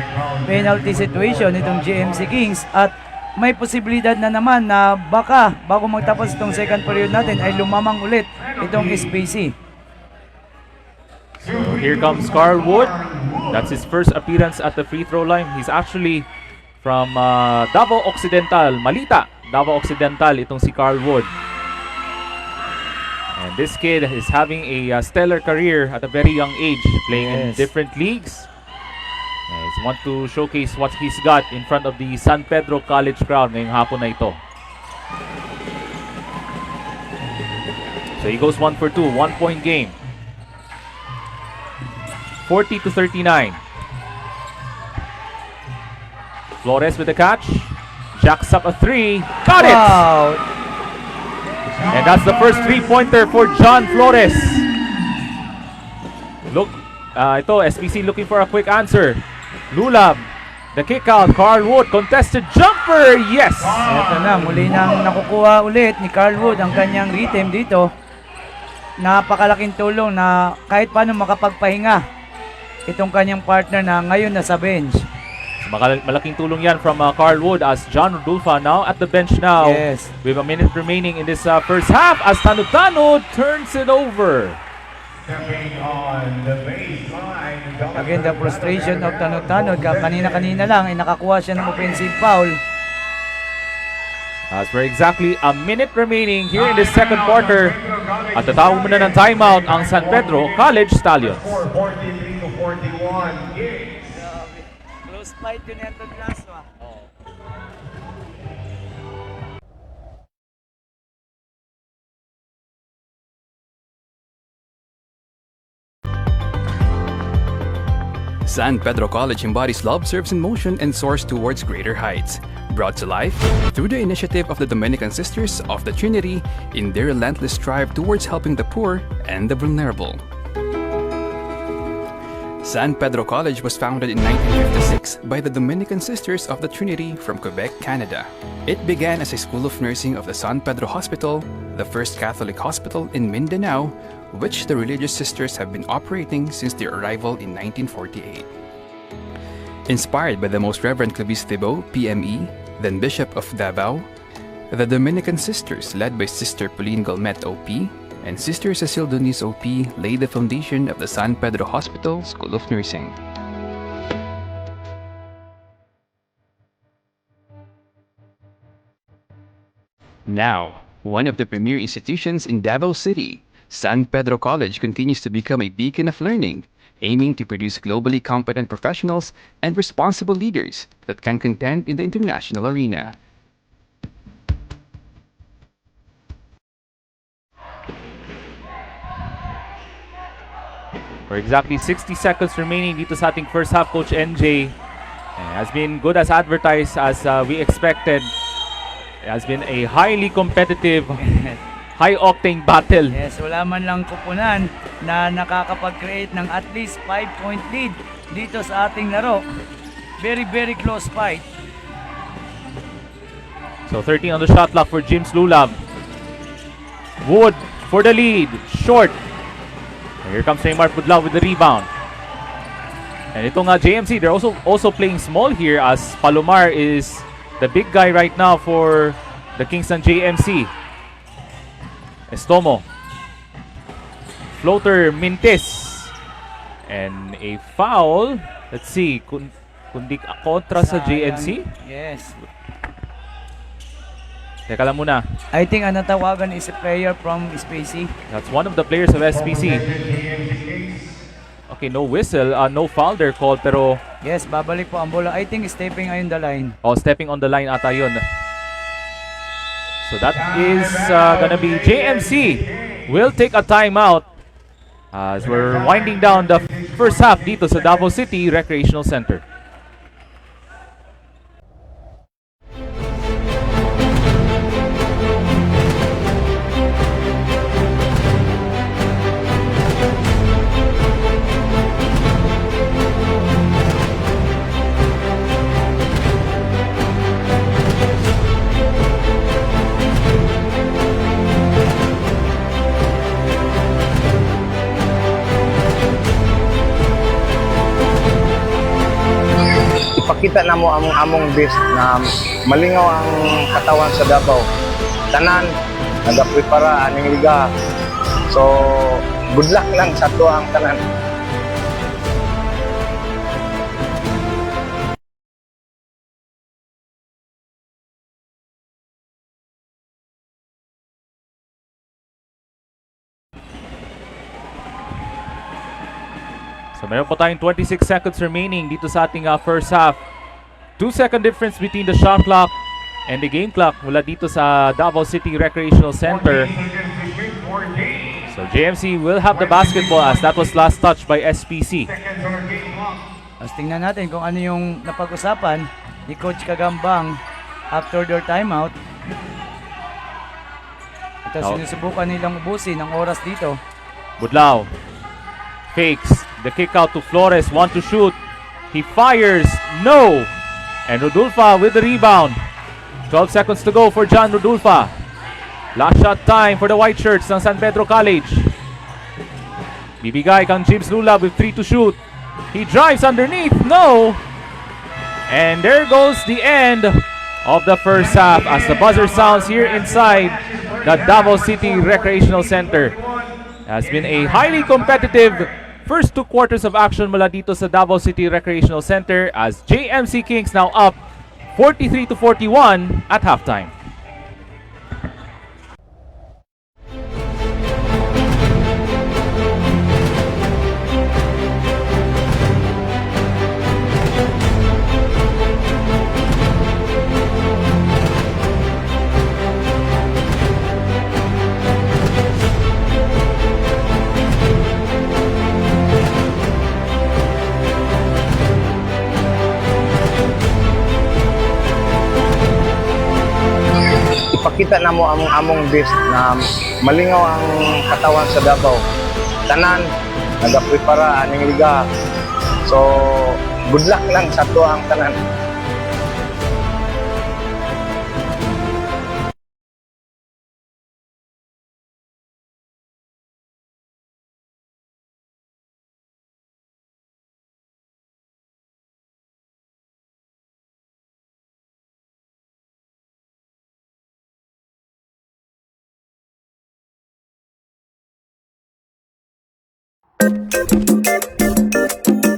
penalty situation itong GMC Kings, at may posibilidad na naman na baka bago magtapos itong second period natin ay lumamang ulit itong SPC. Here comes Carl Wood. That's his first appearance at the free throw line. He's actually from Davao Occidental, Malita, Davao Occidental, itong si Carl Wood. And this kid is having a stellar career at a very young age, playing in Yes. different leagues. And He's want to showcase what he's got in front of the San Pedro College crowd ngayong hapon na ito. So he goes 1 for 2, 1-point game. 40-39. Flores with the catch. Jacks up a 3. Got it! Wow! And that's the first 3-pointer for John Flores. Look, ito, SPC looking for a quick answer. Lulab, the kick out. Carl Wood, contested jumper. Yes! Ito na, muli nang nakukuha ulit ni Carl Wood ang kanyang rhythm dito. Napakalaking tulong na kahit paano makapagpahinga itong kanyang partner na ngayon nasa bench. Malaking tulong yan from Carl Wood as John Rodulfa now at the bench now. Yes. With a minute remaining in this first half as Tano turns it over. Stepping on the baseline. Again, the frustration of Tanod. Kanina-kanina lang ay nakakuha siya ng offensive foul. As for exactly a minute remaining here in the second quarter, at tatawag muna ng timeout ang San Pedro College Stallions. 43-41 games. Close fight yun yung last one. San Pedro College embodies love serves in motion and soars towards greater heights. Brought to life through the initiative of the Dominican Sisters of the Trinity in their relentless strive towards helping the poor and the vulnerable. San Pedro College was founded in 1956 by the Dominican Sisters of the Trinity from Quebec, Canada. It began as a school of nursing of the San Pedro Hospital, the first Catholic hospital in Mindanao, which the religious sisters have been operating since their arrival in 1948. Inspired by the Most Reverend Clovis Thibault, PME, then Bishop of Davao, the Dominican Sisters, led by Sister Pauline Galmet, OP, and Sister Cecile Duniz, OP, laid the foundation of the San Pedro Hospital School of Nursing. Now, one of the premier institutions in Davao City, San Pedro College continues to become a beacon of learning, aiming to produce globally competent professionals and responsible leaders that can contend in the international arena. For exactly 60 seconds remaining dito sa ating first half, Coach NJ has been good as advertised as we expected. It has been a highly competitive, high-octane battle. Yes, wala man lang kupunan na nakakapag-create ng at least 5-point lead dito sa ating laro. Very, very close fight. So 13 on the shot clock for James Lulab. Wood for the lead. Short. And here comes Raymar Pudlaw with the rebound. And itong JMC, they're also playing small here as Palomar is the big guy right now for the Kingston JMC. Estomo. Floater Mintes. And a foul. Let's see. Kundi kontra sa JMC. Yes. Teka lang muna. I think ang natawagan is a player from Spacey. That's one of the players of SPC. Okay, no whistle. No foul there called pero Yes, babalik po ang bola. I think stepping ayun the line. stepping on the line ata yun. So that is gonna be JMC will take a timeout as we're winding down the first half dito sa Davao City Recreational Center. Ipakita na mo among best na malingaw ang katawan sa Davao. Tanan, nagaprepara aning liga. So, good luck lang sa to ang tanan. So meron po tayong 26 seconds remaining dito sa ating first half. 2-second difference between the shot clock and the game clock mula dito sa Davao City Recreational Center. 14 seconds to shoot for game. So JMC will have the basketball as that was last touched by SPC. Seconds on our game clock. Tapos tingnan natin kung ano yung napag-usapan ni Coach Kagambang after their timeout. Ito, Oh. sinusubukan nilang ubusin ang oras dito. Budlao fakes the kick out to Flores, want to shoot. He fires, no! And Rodulfa with the rebound. 12 seconds to go for John Rodulfa. Last shot time for the white shirts ng San Pedro College. Bibigay kang James Lula with 3 to shoot. He drives underneath, no! And there goes the end of the first half as the buzzer sounds here inside the Davao City Recreational Center. Has been a highly competitive first 2 quarters of action mula dito sa Davao City Recreational Center as JMC Kings now up 43-41 at halftime. Ipakita na mo among best na malingaw ang katawan sa Davao. Tanan, nagaprepara aning liga. So, good luck lang sa tuang tanan.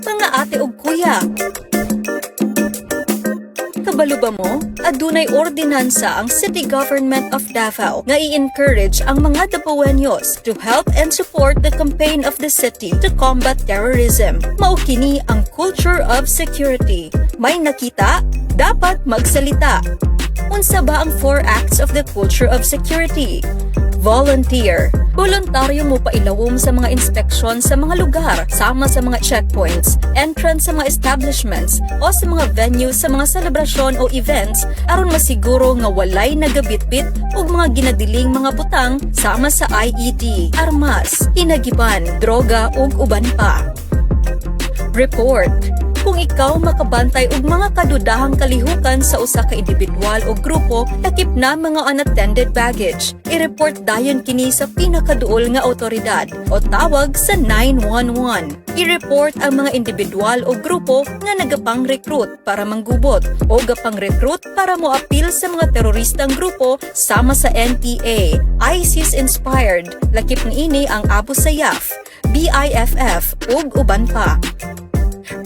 Mga ate ug kuya, kabalo ba mo? Adunay ordinansa ang City Government of Davao nga i-encourage ang mga Davaoenos to help and support the campaign of the city to combat terrorism. Mao kini ang culture of security. May nakita, dapat magsalita. Unsa ba ang 4 acts of the culture of security? Volunteer. Voluntaryo mo pailawom sa mga inspeksyon sa mga lugar, sama sa mga checkpoints, entrance sa mga establishments, o sa mga venues sa mga selebrasyon o events aron masiguro nga walay nagabitbit ug mga ginadiling mga butang sama sa IED, armas, hinagiban, droga ug uban pa. Report. Kung ikaw makabantay og mga kadudahang kalihukan sa usa ka individual o grupo lakip na mga unattended baggage, i-report dayon kini sa pinakaduol nga awtoridad o tawag sa 911. I-report ang mga individual o grupo nga nagapang-recruit para manggubot o gapang-recruit para moapil sa mga teroristang grupo sama sa NPA, ISIS-inspired, lakip niini ang Abu Sayyaf, BIFF ug uban pa.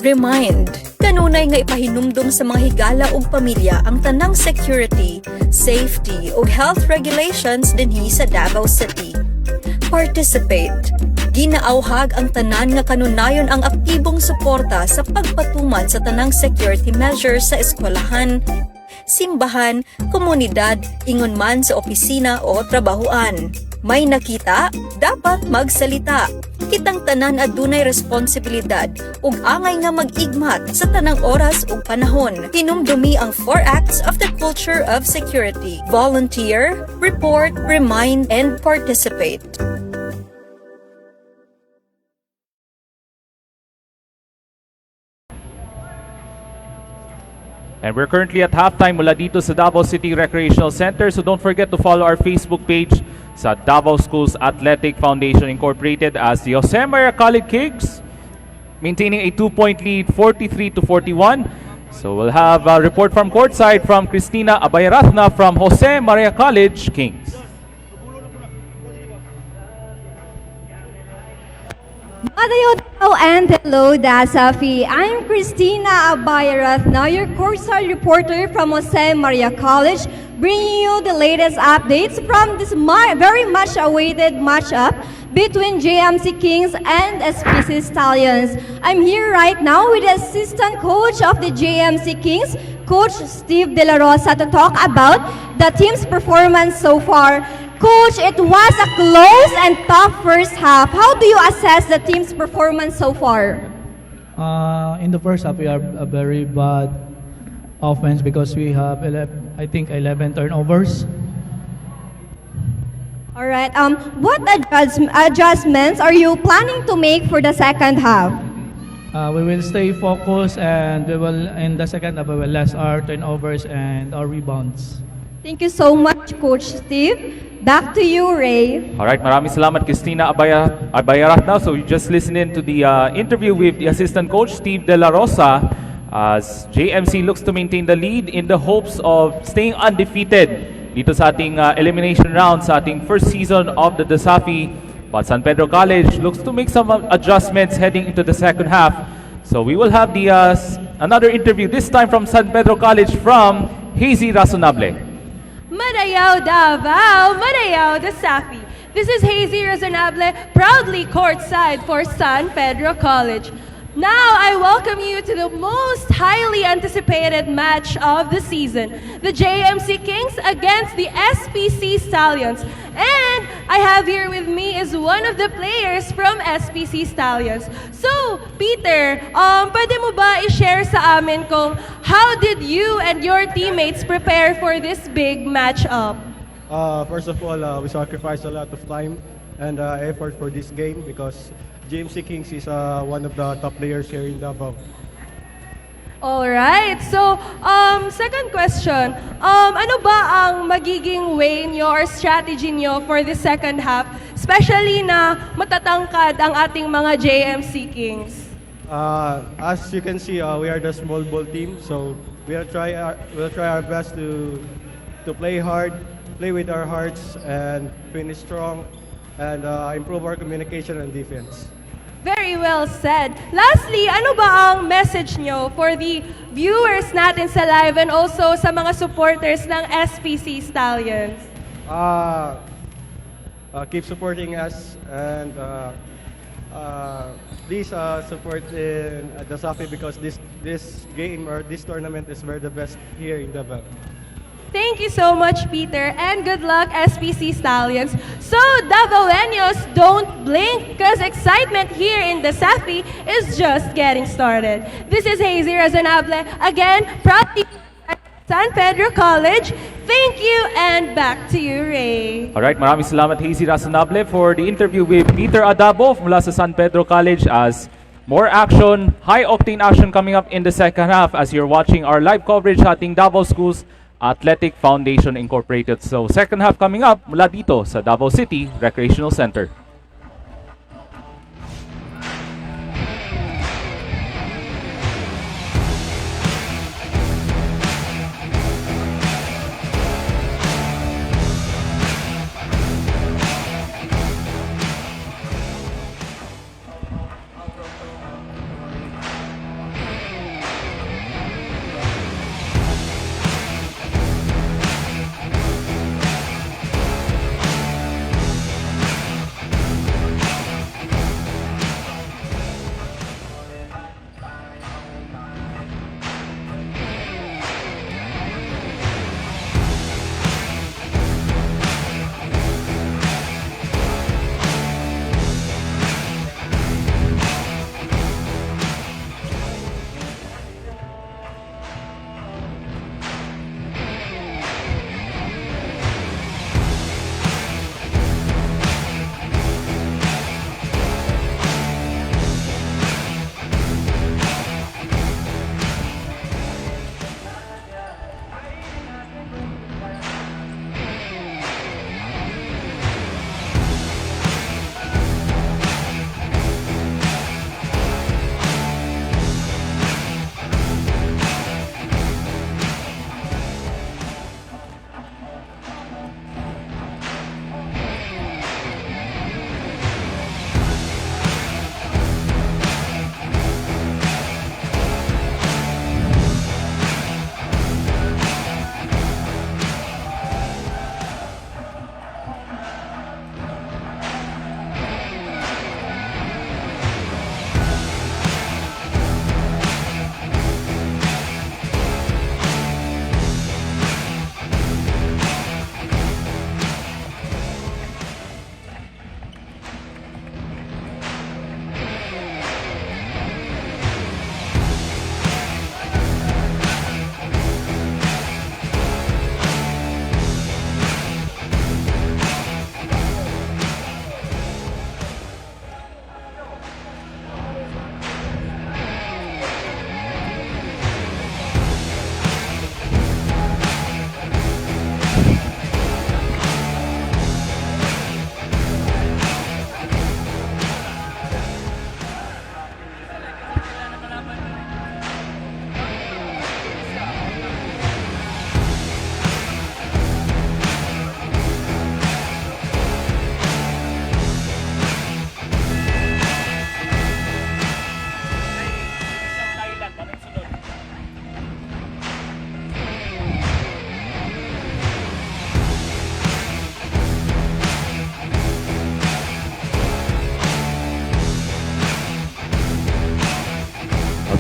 Remind, kanunay nga ipahinumdum sa mga higala ug pamilya ang tanang security, safety ug health regulations dinhi sa Davao City. Participate. Ginaawhag ang tanan nga kanunayon ang aktibong suporta sa pagpatuman sa tanang security measures sa eskwelahan, simbahan, komunidad, ingon man sa opisina o trabahuan. May nakita, dapat magsalita. Kitang tanan adunay responsibilidad ug angay nga mag-igmat sa tanang oras ug panahon. Hinumdumi ang 4 acts of the culture of security: volunteer, report, remind, and participate. And we're currently at halftime mula dito sa Davao City Recreational Center. So don't forget to follow our Facebook page sa Davao Schools Athletic Foundation Incorporated as the Jose Maria College Kings maintaining a 2-point lead, 43-41. So we'll have a report from courtside from Cristina Abayrathna from Jose Maria College Kings. Madayo and hello, Dasafi. I'm Christina Abayarathna, your courtside reporter from Jose Maria College, bringing you the latest updates from this very much awaited matchup between JMC Kings and SPC Stallions. I'm here right now with the assistant coach of the JMC Kings, Coach Steve De La Rosa, to talk about the team's performance so far. Coach, it was a close and tough first half. How do you assess the team's performance so far? In the first half, we are a very bad offense because we have 11 turnovers. All right. What adjustments are you planning to make for the second half? We will stay focused, and we will in the second half we will less our turnovers and our rebounds. Thank you so much, Coach Steve. Back to you, Ray. Alright, maraming salamat Christina Abayarat now. So you just listening to the interview with the assistant coach, Steve De La Rosa, as JMC looks to maintain the lead in the hopes of staying undefeated dito sa ating elimination round sa ating first season of the DeSafi. But San Pedro College looks to make some adjustments heading into the second half. So we will have the another interview, this time from San Pedro College, from Hazy Razonable. Marayao Davao, Marayao DeSafi. This is Hazy Razonable, proudly courtside for San Pedro College. Now I welcome you to the most highly anticipated match of the season, the JMC Kings against the SPC Stallions. And I have here with me is one of the players from SPC Stallions. So, Peter, pwede mo ba i-share sa amin kung how did you and your teammates prepare for this big matchup? First of all, we sacrificed a lot of time and effort for this game because JMC Kings is one of the top players here in Davao. Alright, so second question, ano ba ang magiging way nyo or strategy nyo for the second half, especially na matatangkad ang ating mga JMC Kings? As you can see, we are the small ball team, so we'll try our best to play hard, play with our hearts, and finish strong, and improve our communication and defense. Very well said. Lastly, ano ba ang message nyo for the viewers natin sa live and also sa mga supporters ng SPC Stallions? Keep supporting us and please support in DeSafi because this game or this tournament is the best here in Davao. Thank you so much, Peter, and good luck, SPC Stallions. So, Davaoeños, don't blink, because excitement here in DeSafi is just getting started. This is Hazy Razonable, again, proudly at San Pedro College. Thank you, and back to you, Ray. Alright, maraming salamat Hazy Razonable for the interview with Peter Adabo mula sa San Pedro College, as more action, high-octane action coming up in the second half as you're watching our live coverage sa ating Davao Schools Athletic Foundation Incorporated. So second half coming up mula dito sa Davao City Recreational Center.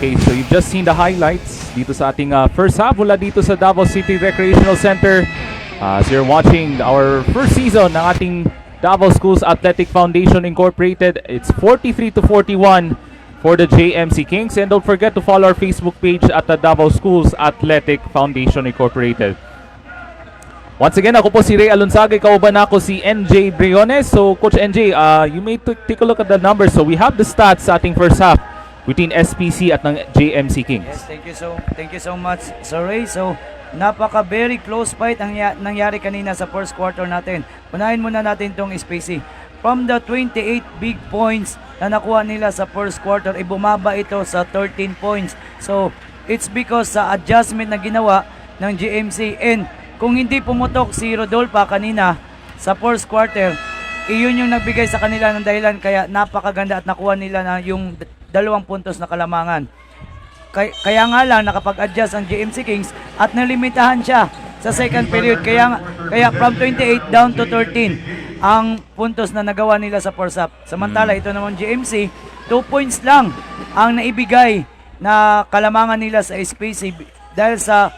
Okay, so you've just seen the highlights dito sa ating first half mula dito sa Davao City Recreational Center. So you're watching our first season ng ating Davao Schools Athletic Foundation Incorporated. It's 43-41 for the JMC Kings. And don't forget to follow our Facebook page at the Davao Schools Athletic Foundation Incorporated. Once again, ako po si Ray Alonsagay, kauban ako si NJ Briones. So Coach NJ, you may take a look at the numbers. So we have the stats sa ating first half between SPC at ng JMC Kings. Yes, thank you so much, Sir Ray. So, napaka very close fight ang nangyari kanina sa first quarter natin. Unahin muna natin tong SPC. From the 28 big points na nakuha nila sa first quarter, bumaba ito sa 13 points. So, it's because sa adjustment na ginawa ng JMC. And kung hindi pumutok si Rodolfa kanina sa first quarter, iyon yung nagbigay sa kanila ng dahilan kaya napakaganda at nakuha nila na yung 2 puntos na kalamangan. Kaya nga lang nakapag-adjust ang JMC Kings at nalimitahan siya sa second period. Kaya from 28 down to 13 ang puntos na nagawa nila sa first half. Samantala ito naman JMC, 2 points lang ang naibigay na kalamangan nila sa SPC dahil sa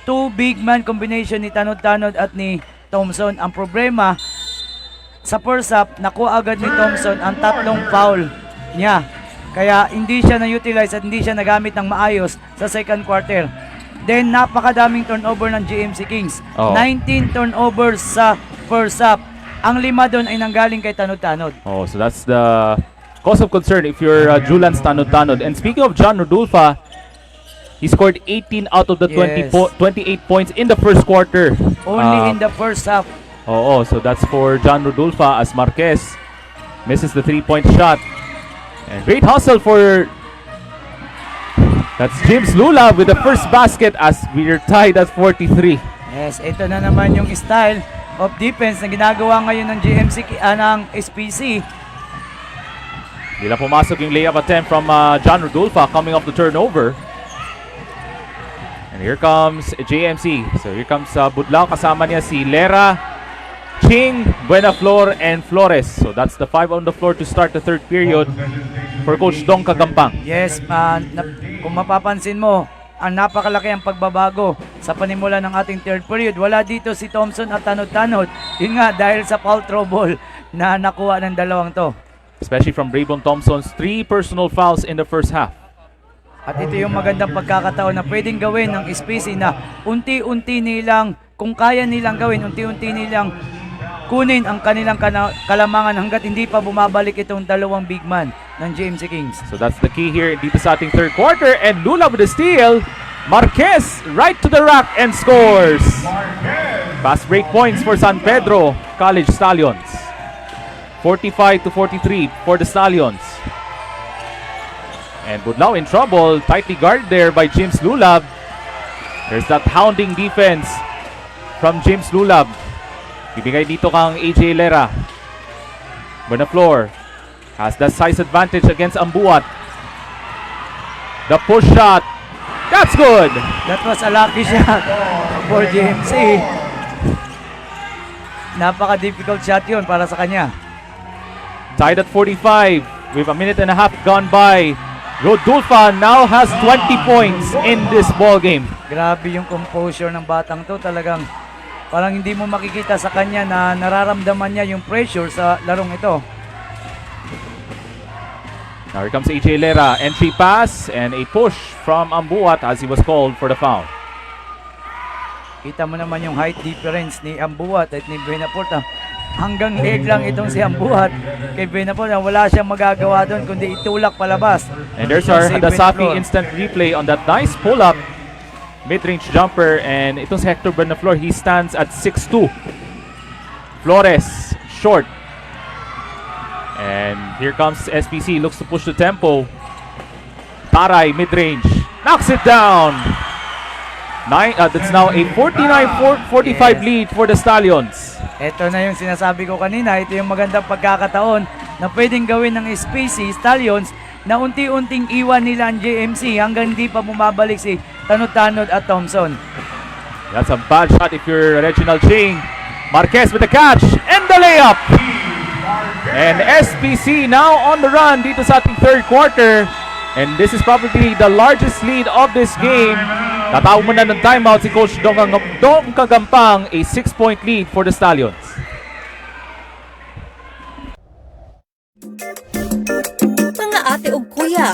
2 big man combination ni Tanod-Tanod at ni Thompson. Ang problema sa first half, nakuha agad ni Thompson ang 3 foul niya. Kaya hindi siya na-utilize at hindi siya nagamit ng maayos sa second quarter. Then napakadaming turnover ng JMC Kings. 19 turnovers sa first half. Ang 5 doon ay nanggaling kay Tanod-Tanod. Oh, so that's the cause of concern if you're Julans Tanod-Tanod. And speaking of John Rodolfa, he scored 18 out of the 28 points in the first quarter. Only in the first half. So that's for John Rodolfa as Marquez misses the 3-point shot. And great hustle for that's James Lula with the first basket as we're tied at 43. Yes, ito na naman yung style of defense na ginagawa ngayon ng ng SPC. Hindi lang pumasok yung layup attempt from John Rodolfa coming off the turnover. And here comes JMC. So here comes Budlao. Kasama niya si Lera, Ching, Buenaflor, and Flores. So that's the 5 on the floor to start the third period for Coach Dong Kagampang. Yes, kung mapapansin mo, ang napakalaki ang pagbabago sa panimula ng ating third period. Wala dito si Thompson at Tanod-Tanod. Yun nga, dahil sa foul trouble na nakuha ng dalawang to. Especially from Braybon Thompson's 3 personal fouls in the first half. At ito yung magandang pagkakataon na pwedeng gawin ng SPC na unti-unti nilang, kung kaya nilang gawin, unti-unti nilang kunin ang kanilang kalamangan hanggat hindi pa bumabalik itong 2 big man ng JMC Kings. So that's the key here dito sa ating third quarter. And Lula with the steal. Marquez right to the rack and scores. Fast break points for San Pedro College Stallions. 45-43 for the Stallions. And Budlao in trouble. Tightly guarded there by James Lulab. There's that hounding defense from James Lulab. Bibigay dito kang AJ Lera. Buenaflor has the size advantage against Ambuat. The push shot. That's good. That was a lucky shot for JMC. Napaka-difficult shot yun para sa kanya. Tied at 45 with a minute and a half gone by. Rodolfa now has 20 points in this ball game. Grabe yung composure ng batang to. Talagang parang hindi mo makikita sa kanya na nararamdaman niya yung pressure sa larong ito. Now here comes AJ Lera. Entry pass and a push from Ambuat as he was called for the foul. Kita mo naman yung height difference ni Ambuat at ni Buenaporta. Hanggang leg lang itong si Ambuat. Kay Buenaporta, wala siyang magagawa doon kundi itulak palabas. And there's our Dasafi instant replay on that nice pull-up mid-range jumper. And itong si Hector Buenaflor, he stands at 6'2". Flores, short. And here comes SPC, looks to push the tempo. Taray, mid-range, knocks it down. That's now a 49-45 lead for the Stallions. Ito na yung sinasabi ko kanina. Ito yung magandang pagkakataon na pwedeng gawin ng SPC Stallions na unti-unting iwan nila ang JMC hanggang hindi pa bumabalik si Tanod-Tanod at Thompson. That's a bad shot if you're Reginald Ching. Marquez with the catch and the layup. And SPC now on the run dito sa ating third quarter. And this is probably the largest lead of this game. Tatawag muna ng timeout si Coach Dong Kagampang, a 6-point lead for the Stallions. Mga ate ug kuya,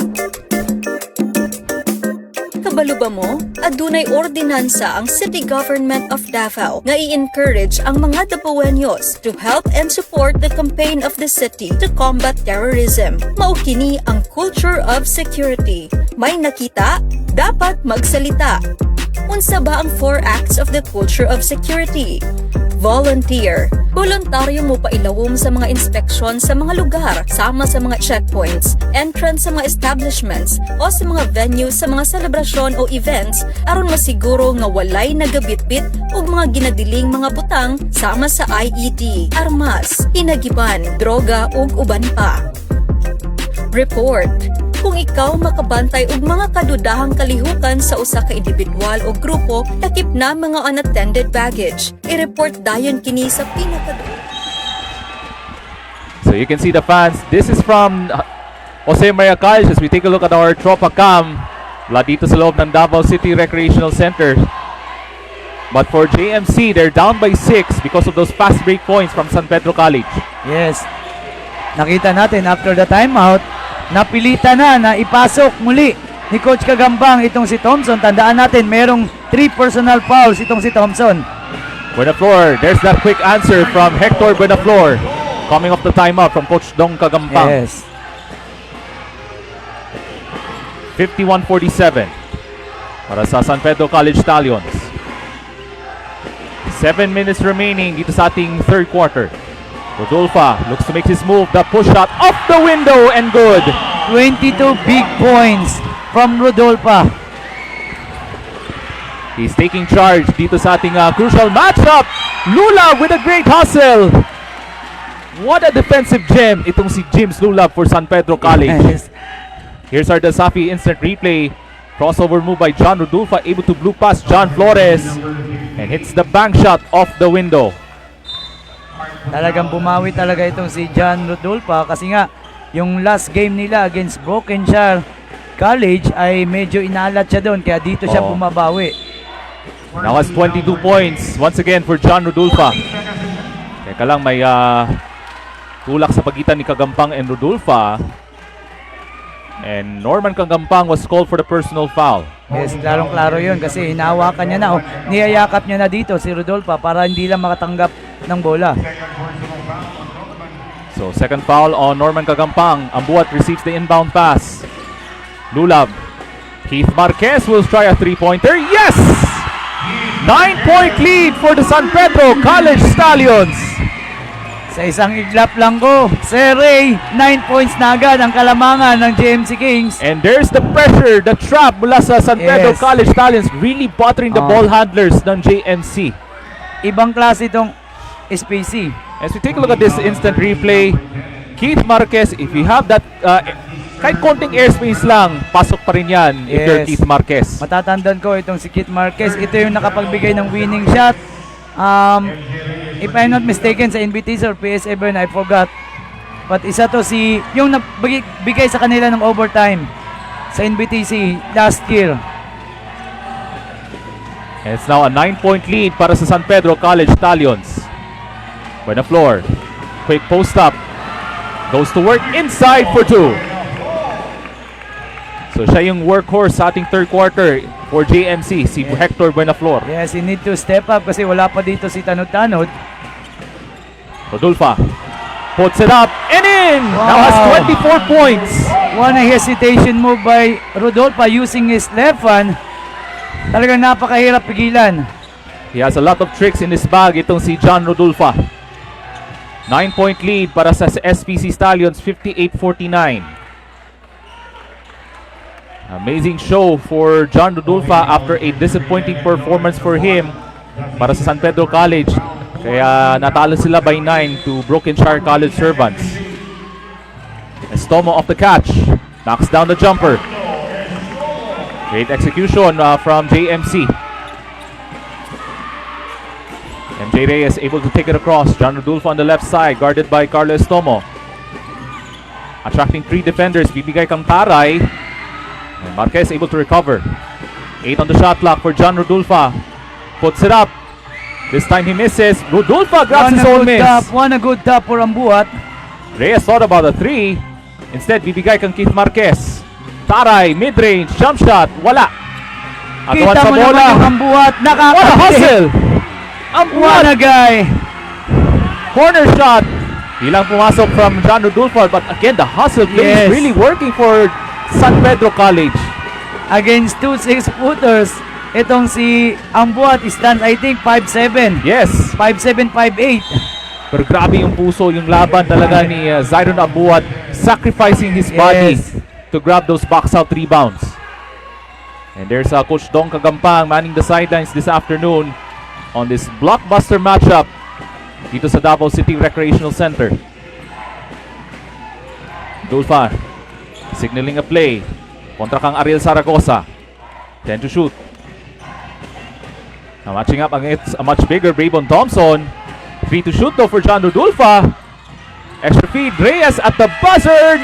kabalo ba mo? Adunay ordinansa ang City Government of Davao nga i-encourage ang mga Dapawenyos to help and support the campaign of the city to combat terrorism. Mao kini ang culture of security. May nakita, dapat magsalita. Unsa ba ang 4 acts of the culture of security? Volunteer. Voluntaryo mo pailawom sa mga inspeksyon sa mga lugar, sama sa mga checkpoints, entrance sa mga establishments, o sa mga venues sa mga selebrasyon o events aron masiguro nga walay nagabitbit o mga ginadiling mga butang sama sa IED, armas, inagiban, droga ug uban pa. Report. Kung ikaw makabantay og mga kadudahang kalihukan sa usa ka individual o grupo takip na mga unattended baggage, i-report dayon kini sa So you can see the fans. This is from Jose Maria College as we take a look at our Tropa Cam mula dito sa loob ng Davao City Recreational Center. But for JMC, they're down by 6 because of those fast break points from San Pedro College. Yes. Nakita natin after the timeout, napilitan na ipasok muli ni Coach Kagambang itong si Thompson. Tandaan natin, merong 3 personal fouls itong si Thompson. Buenaflor, there's that quick answer from Hector Buenaflor coming off the timeout from Coach Dong Kagampang. Yes. 51-47 para sa San Pedro College Stallions. 7 minutes remaining dito sa ating third quarter. Rodolfa looks to make his move. The push shot off the window and good. 22 big points from Rodolfa. He's taking charge dito sa ating crucial matchup. Lula with a great hustle. What a defensive gem itong si James Lula for San Pedro College. Yes. Here's our Dasafi instant replay. Crossover move by John Rodolfa, able to blue pass John Flores and hits the bank shot off the window. Talagang bumawi talaga itong si John Rodolfa kasi nga yung last game nila against Brokenshire College ay medyo inalat siya doon kaya dito siya bumabawi. Now has 22 points once again for John Rodolfa. Teka lang, may tulak sa pagitan ni Kagampang and Rodolfa. And Norman Kagampang was called for the personal foul. Yes, klarong klaro yun kasi hinawakan niya na niyayakap niya na dito si Rodolfa para hindi lang makatanggap ng bola. So second foul on Norman Kagampang. Ambuat receives the inbound pass. Lulab. Keith Marquez will try a 3-pointer. Yes! 9-point lead for the San Pedro College Stallions. Sa isang iglap lang ko, Sir Ray, 9 points na agad ang kalamangan ng JMC Kings. And there's the pressure, the trap mula sa San Pedro College Stallions, really bothering the ball handlers ng JMC. Ibang klase itong SPC. As we take a look at this instant replay, Keith Marquez, if you have that, kahit konting airspace lang, pasok pa rin yan if you're Keith Marquez. Matatandaan ko itong si Keith Marquez. Ito yung nakapagbigay ng winning shot. If I'm not mistaken, sa NBTC or PS7, I forgot. But isa to si, yung nagbigay sa kanila ng overtime sa NBTC last year. And it's now a 9-point lead para sa San Pedro College Stallions. Buenaflor, quick post up. Goes to work inside for 2. So siya yung workhorse sa ating third quarter for JMC, si Hector Buenaflor. Yes, he need to step up kasi wala pa dito si Tanod-Tanod. Rodolfa puts it up and in! Now has 24 points. One hesitation move by Rodolfa using his left hand. Talagang napakahirap pigilan. He has a lot of tricks in his bag, itong si John Rodolfa. 9-point lead para sa SPC Stallions, 58-49. Amazing show for John Rodolfa after a disappointing performance for him para sa San Pedro College. Kaya natalo sila by 9 to Brokenshire College Servants. Estomo off the catch. Knocks down the jumper. Great execution from JMC. MJ Reyes able to take it across. John Rodolfo on the left side, guarded by Carlo Estomo. Attracting 3 defenders. Bibigay kang taray. And Marquez able to recover. 8 on the shot clock for John Rodulfa. Puts it up. This time he misses. Rodulfa grabs his own miss. One a good tap for Ambuat. Reyes thought about a 3. Instead, bibigay kang Keith Marquez. Taray, mid-range, jump shot, wala. Agawan Kita sa mo naman bola. yung Ambuat. What a hustle! What a guy! Corner shot. Ilang pumasok from John Rodulfo, but again, the hustle play Yes. is really working for San Pedro College. Against 2 6-footers, itong si Ambuat stands I think 5'7". Yes. 5'7", 5'8". Pero grabe yung puso, yung laban talaga ni Zyron Ambuat, sacrificing his body Yes. to grab those box out rebounds. And there's Coach Dong Kagampang manning the sidelines this afternoon on this blockbuster matchup dito sa Davao City Recreational Center. Dulfa signaling a play kontra kang Ariel Zaragoza. 10 to shoot. Now matching up against a much bigger Braybon Thompson. 3 to shoot though for John Rodulfa. Extra feed, Reyes at the buzzer.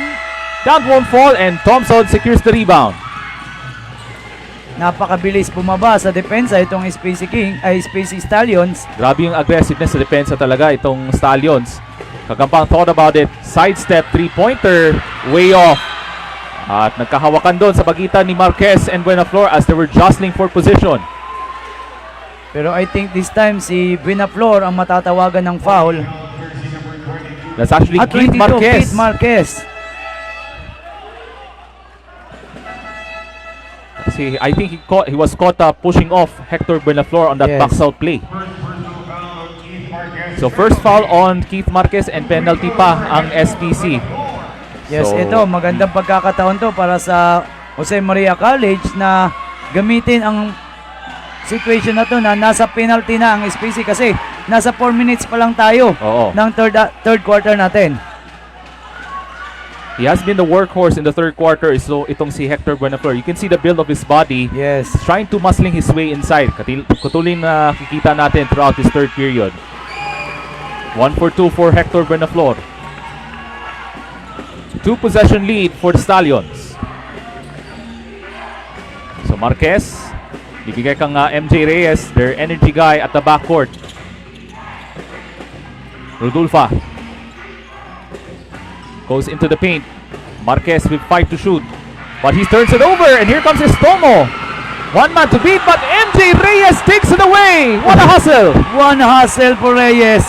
That won't fall and Thompson secures the rebound. Napakabilis bumaba sa depensa itong SPC Stallions. Grabe yung aggressiveness sa depensa talaga itong Stallions. Kagampang thought about it. Sidestep, 3-pointer, way off. At nagkahawakan doon sa pagitan ni Marquez and Buenaflor as they were jostling for position. Pero I think this time si Buenaflor ang matatawagan ng foul. That's actually At Keith 22, Marquez. Keith Marquez. See, I think he was caught pushing off Hector Buenaflor on that Yes. box out play. So first foul on Keith Marquez and penalty pa ang SPC. Yes, So, ito magandang pagkakataon to para sa Jose Maria College na gamitin ang situation na to na nasa penalty na ang SPC kasi nasa 4 minutes pa lang tayo Oo. ng third quarter natin. He has been the workhorse in the third quarter. So itong si Hector Buenaflor, you can see the build of his body. Yes. He's trying to muscling his way inside. Katulin na kikita natin throughout this third period. 1 for 2 for Hector Buenaflor. 2 possession lead for the Stallions. So Marquez, ibigay kang MJ Reyes, their energy guy at the backcourt. Rodulfa goes into the paint. Marquez with 5 to shoot. But he turns it over and here comes Estomo. One man to beat but MJ Reyes takes it away. What a hustle. One hustle for Reyes.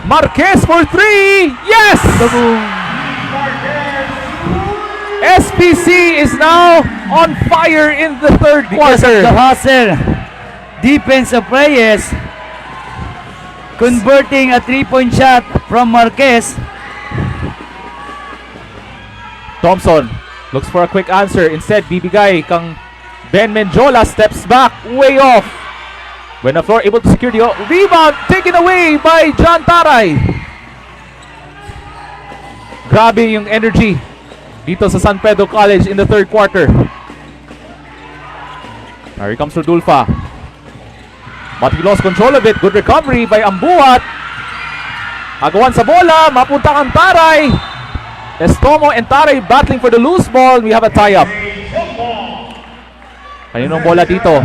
Marquez for 3. Yes! SPC is now on fire in the third Because of quarter. the hustle. Defense of Reyes. Converting a 3-point shot from Marquez. Thompson looks for a quick answer. Instead, bibigay kang Ben Menjola, steps back, way off. Buenaflor able to secure the rebound, taken away by John Taray. Grabe yung energy dito sa San Pedro College in the third quarter. Here comes Rodulfa. But he lost control of it. Good recovery by Ambuat. Agawan sa bola, mapunta kang Taray. Estomo and Taray battling for the loose ball. We have a tie-up. Kaninong bola dito?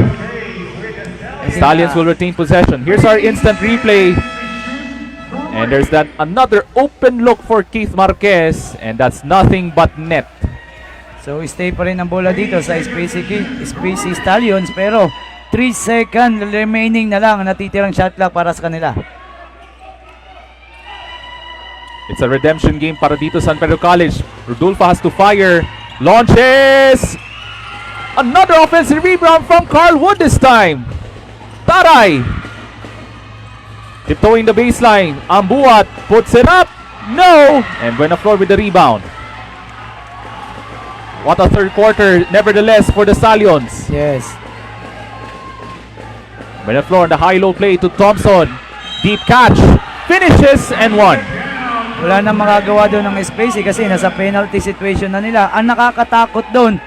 Stallions will retain possession. Here's our instant replay. And there's that another open look for Keith Marquez. And that's nothing but net. So stay pa rin ang bola dito sa SPC Stallions pero 3 seconds remaining na lang ang natitirang shot clock para sa kanila. It's a redemption game para dito San Pedro College. Rodulfa has to fire. Launches! Another offensive rebound from Carl Wood this time. Taray! Tiptoeing the baseline. Ambuat puts it up. No! And Buenaflor with the rebound. What a third quarter, nevertheless, for the Stallions. Yes. Buenaflor on the high-low play to Thompson. Deep catch. Finishes and one. Wala nang magagawa doon ng SPC kasi nasa penalty situation na nila. Ang nakakatakot doon,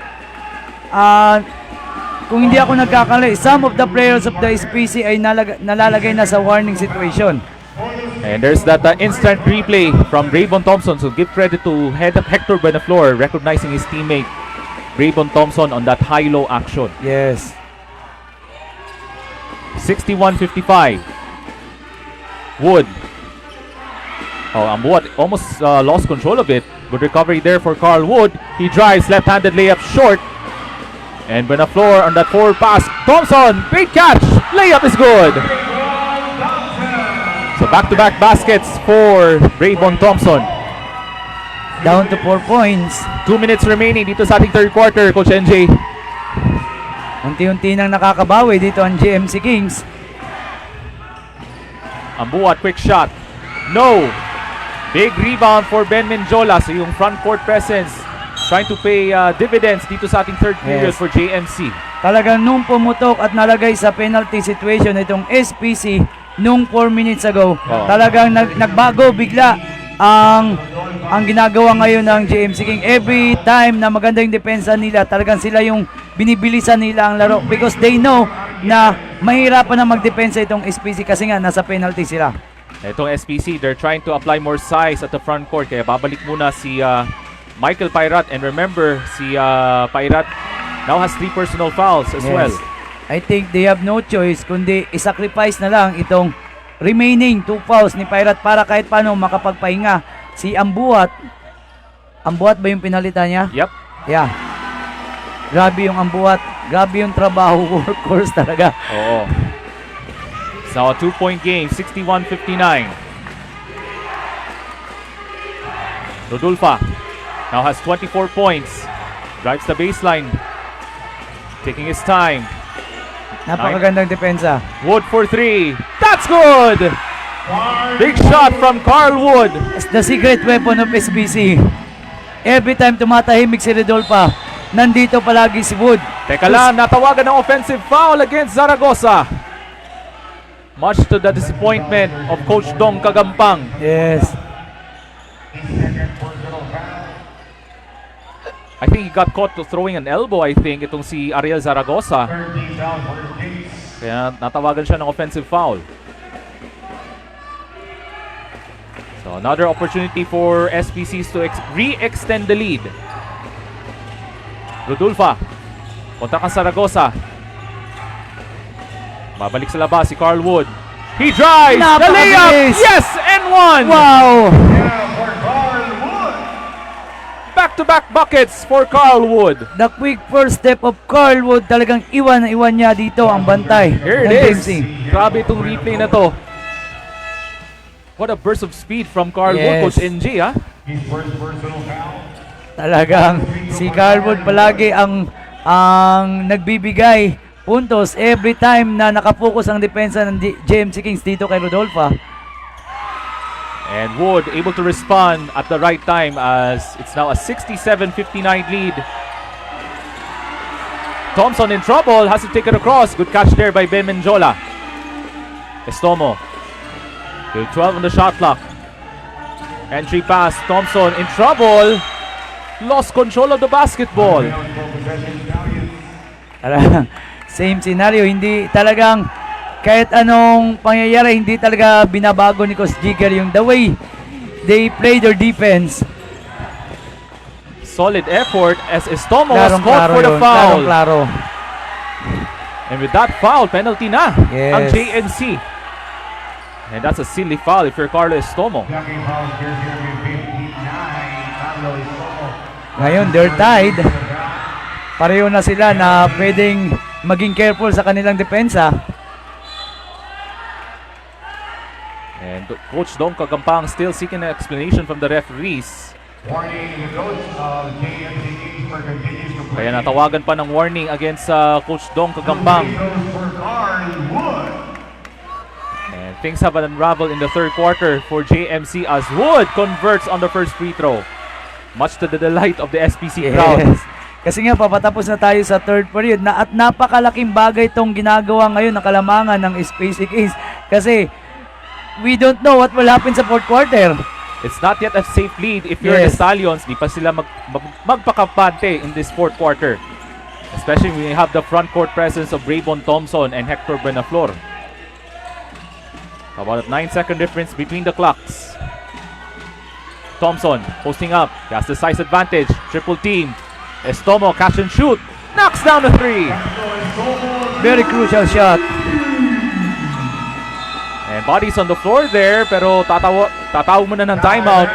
kung hindi ako nagkakali, some of the players of the SPC ay nalalagay na sa warning situation. And there's that instant replay from Braybon Thompson. So give credit to Hector Buenaflor recognizing his teammate Braybon Thompson on that high-low action. Yes. 61-55. Wood. Oh, Ambuat almost lost control of it. Good recovery there for Carl Wood. He drives, left-handed layup short. And Benaflor on that forward pass. Thompson, great catch. Layup is good. So back-to-back baskets for Braybon Thompson. Down to 4 points. 2 minutes remaining dito sa ating third quarter, Coach NJ. Unti-unti nang nakakabawi dito ang JMC Kings. Ambuat, quick shot. No. Big rebound for Ben Menjola. So yung front court presence trying to pay dividends dito sa ating third period Yes. for JMC. Talagang nung pumutok at nalagay sa penalty situation itong SPC nung 4 minutes ago, talagang nagbago bigla ang ginagawa ngayon ng JMC King. Every time na maganda yung depensa nila, talagang sila yung binibilisan nila ang laro because they know na mahirapan na magdepensa itong SPC kasi nga nasa penalty sila. Itong SPC, they're trying to apply more size at the front court. Kaya babalik muna si Michael Pairat. And remember, si Pairat now has 3 personal fouls as well. I think they have no choice kundi isacrifice na lang itong remaining 2 fouls ni Pairat para kahit paano makapagpahinga si Ambuat. Ambuat ba yung pinalitan niya? Yep. Yeah. Grabe yung Ambuat. Grabe yung trabaho, workhorse talaga. Oo. It's now a 2-point game, 61-59. Rodulfa now has 24 points. Drives the baseline. Taking his time. Napakagandang depensa. Wood for 3. That's good! Big shot from Carl Wood. It's the secret weapon of SBC. Every time tumatahimik si Rodolfa, nandito palagi si Wood. Teka lang, natawagan ng offensive foul against Zaragoza. Much to the disappointment of Coach Dong Kagampang. Yes. I think he got caught throwing an elbow, I think, itong si Ariel Zaragoza. Kaya natawagan siya ng offensive foul. So another opportunity for SPCs to re-extend the lead. Rodulfa. Kontra kang Zaragoza. Babalik sa labas si Carl Wood. He drives! The layup! Yes! And one! Wow! Back-to-back buckets for Carl Wood. The quick first step of Carl Wood, talagang iwan na iwan niya dito ang bantay. Here ng it is. JMC. Grabe itong replay na to. What a burst of speed from Carl Wood, Coach NG, ha? Talagang si Carl Wood palagi ang nagbibigay puntos every time na nakapokus ang depensa ng JMC Kings dito kay Rodolfa. And Wood able to respond at the right time as it's now a 67-59 lead. Thompson in trouble, has to take it across. Good catch there by Ben Menjola. Estomo. 12 on the shot clock. Entry pass, Thompson in trouble. Lost control of the basketball. Same scenario, hindi talagang kahit anong pangyayari, hindi talaga binabago ni Coach Jigger yung the way they play their defense. Solid effort as Estomo was caught for the foul. Klaro. And with that foul, penalty na ang Yes. JNC. And that's a silly foul if you're Carlos Estomo. Ngayon, they're tied. Pareho na sila na pwedeng maging careful sa kanilang depensa. And Coach Dong Kagampang still seeking an explanation from the referees. Kaya natawagan pa ng warning against Coach Dong Kagampang. And things have unraveled in the third quarter for JMC as Wood converts on the first free throw. Much to the delight of the SPC crowd. Kasi nga papatapos na tayo sa third period na at napakalaking bagay itong ginagawa ngayon ng kalamangan ng SPC Kings kasi we don't know what will happen sa fourth quarter. It's not yet a safe lead if you're the Stallions. Di pa sila magpakapante in this fourth quarter. Especially when you have the front court presence of Braybon Thompson and Hector Benaflor. About a 9-second difference between the clocks. Thompson posting up. He has the size advantage. Triple team. Estomo, catch and shoot. Knocks down the three. Very crucial shot. And bodies on the floor there, pero tatawag muna ng timeout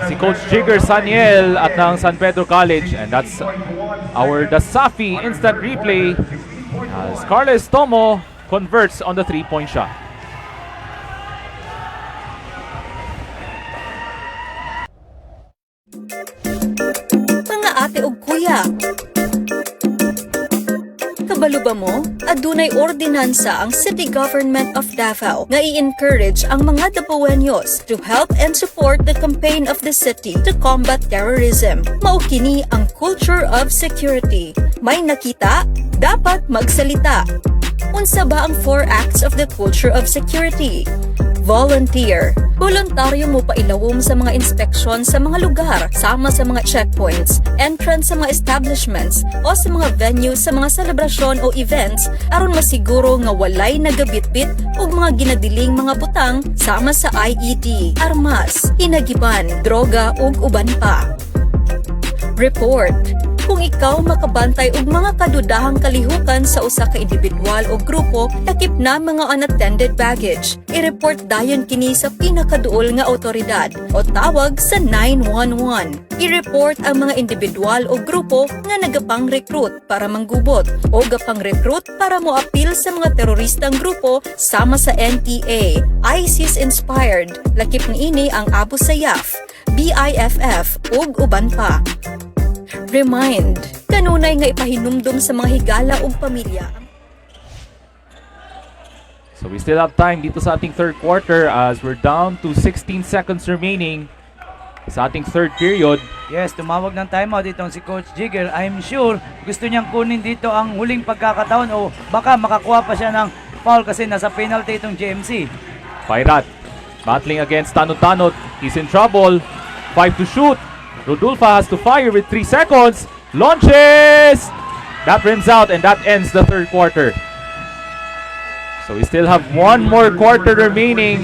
si Coach Jigger Saniel at ng San Pedro College. And that's the Safi instant replay as Carla Estomo converts on the three-point shot. Mga ate ug kuya, kabalo ba mo? Adunay ordinansa ang City Government of Davao nga i-encourage ang mga Dapawenyos to help and support the campaign of the city to combat terrorism. Mao kini ang culture of security. May nakita, dapat magsalita. Unsa ba ang 4 acts of the culture of security? Volunteer. Voluntaryo mo pailawom sa mga inspeksyon sa mga lugar, sama sa mga checkpoints, entrance sa mga establishments, o sa mga venues sa mga selebrasyon o events aron masiguro nga walay nagabitbit o mga ginadiling mga butang sama sa IED, armas, hinagiban, droga ug uban pa. Report. Kung ikaw makabantay og mga kadudahang kalihukan sa usa ka individual o grupo takip na mga unattended baggage, i-report dayon kini sa pinakaduol nga awtoridad o tawag sa 911. I-report ang mga individual o grupo nga nagapang-recruit para manggubot o gapang-recruit para moapil sa mga teroristang grupo sama sa NPA, ISIS-inspired, lakip niini ang Abu Sayyaf, BIFF ug uban pa. Remind, kanunay nga ipahinumdum sa mga higala ug pamilya. So we still have time dito sa ating third quarter as we're down to 16 seconds remaining sa ating third period. Yes, tumawag ng timeout itong si Coach Jigger. I'm sure gusto niyang kunin dito ang huling pagkakataon o baka makakuha pa siya ng foul kasi nasa penalty itong JMC. Pairat battling against Tanot. He's in trouble. 5 to shoot. Rodulfa has to fire with 3 seconds. Launches! That rims out and that ends the third quarter. So we still have one more quarter remaining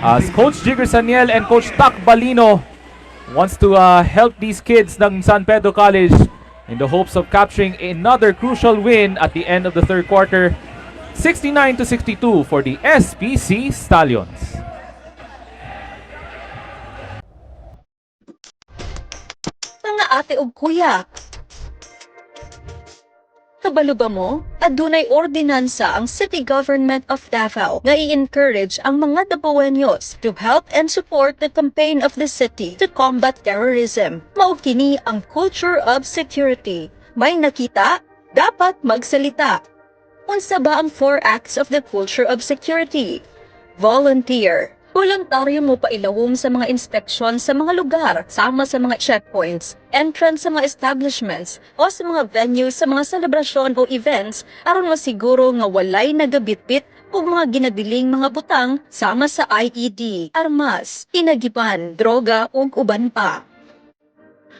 as Coach Jigger Saniel and Coach Tak Balino wants to help these kids ng San Pedro College in the hopes of capturing another crucial win at the end of the third quarter. 69-62 for the SPC Stallions. Mga ate ug kuya, kabalo ba mo? Adunay ordinansa ang City Government of Davao nga i-encourage ang mga Dapawenyos to help and support the campaign of the city to combat terrorism. Mao kini ang culture of security. May nakita, dapat magsalita. Unsa ba ang 4 acts of the culture of security? Volunteer. Voluntaryo mo pailawom sa mga inspeksyon sa mga lugar, sama sa mga checkpoints, entrance sa mga establishments, o sa mga venues sa mga selebrasyon o events aron masiguro nga walay nagabitbit o mga ginadiling mga butang sama sa IED, armas, hinagiban, droga ug uban pa.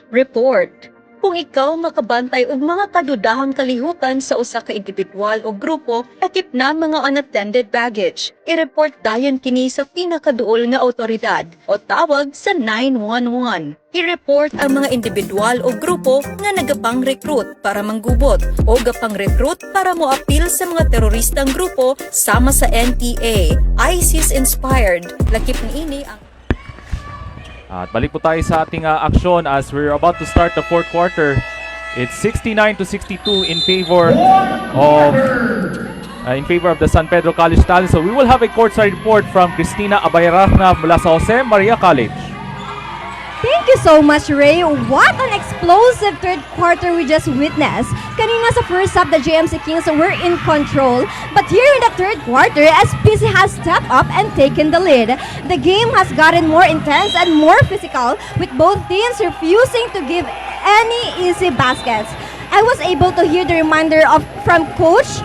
Report. Kung ikaw makabantay og mga kadudahang kalihukan sa usa ka individual o grupo takip na mga unattended baggage, i-report dayon kini sa pinakaduol nga awtoridad o tawag sa 911. I-report ang mga individual o grupo nga nagapang-recruit para manggubot o gapang-recruit para moapil sa mga teroristang grupo sama sa NPA, ISIS-inspired, lakip niini ang At balik po tayo sa ating aksyon as we're about to start the fourth quarter. It's 69-62 in favor of the San Pedro College Stallions. So we will have a courtside report from Cristina Abayarachna mula sa Jose Maria College. Thank you so much, Ray. What an explosive third quarter we just witnessed. Kanina sa first half, the JMC Kings were in control. But here in the third quarter, SPC has stepped up and taken the lead. The game has gotten more intense and more physical, with both teams refusing to give any easy baskets. I was able to hear the reminder from Coach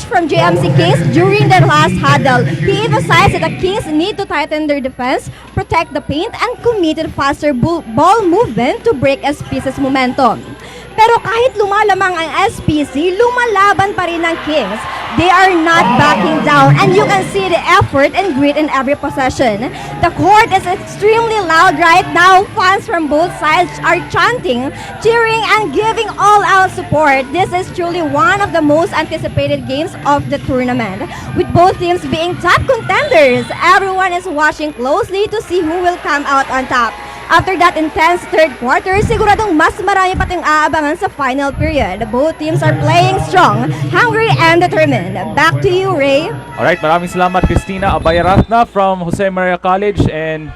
from JMC Kings during their last huddle. He emphasized that the Kings need to tighten their defense, protect the paint, and committed faster ball movement to break SPC's momentum. Pero kahit lumalamang ang SPC, lumalaban pa rin ang Kings. They are not backing down, and you can see the effort and grit in every possession. The court is extremely loud right now. Fans from both sides are chanting, cheering, and giving all-out support. This is truly one of the most anticipated games of the tournament. With both teams being top contenders, everyone is watching closely to see who will come out on top. After that intense third quarter, siguradong mas marami pa tayong aabangan sa final period. Both teams are playing strong, hungry, and determined. Back to you, Ray. Alright, maraming salamat Christina Abayaratna from Jose Maria College, and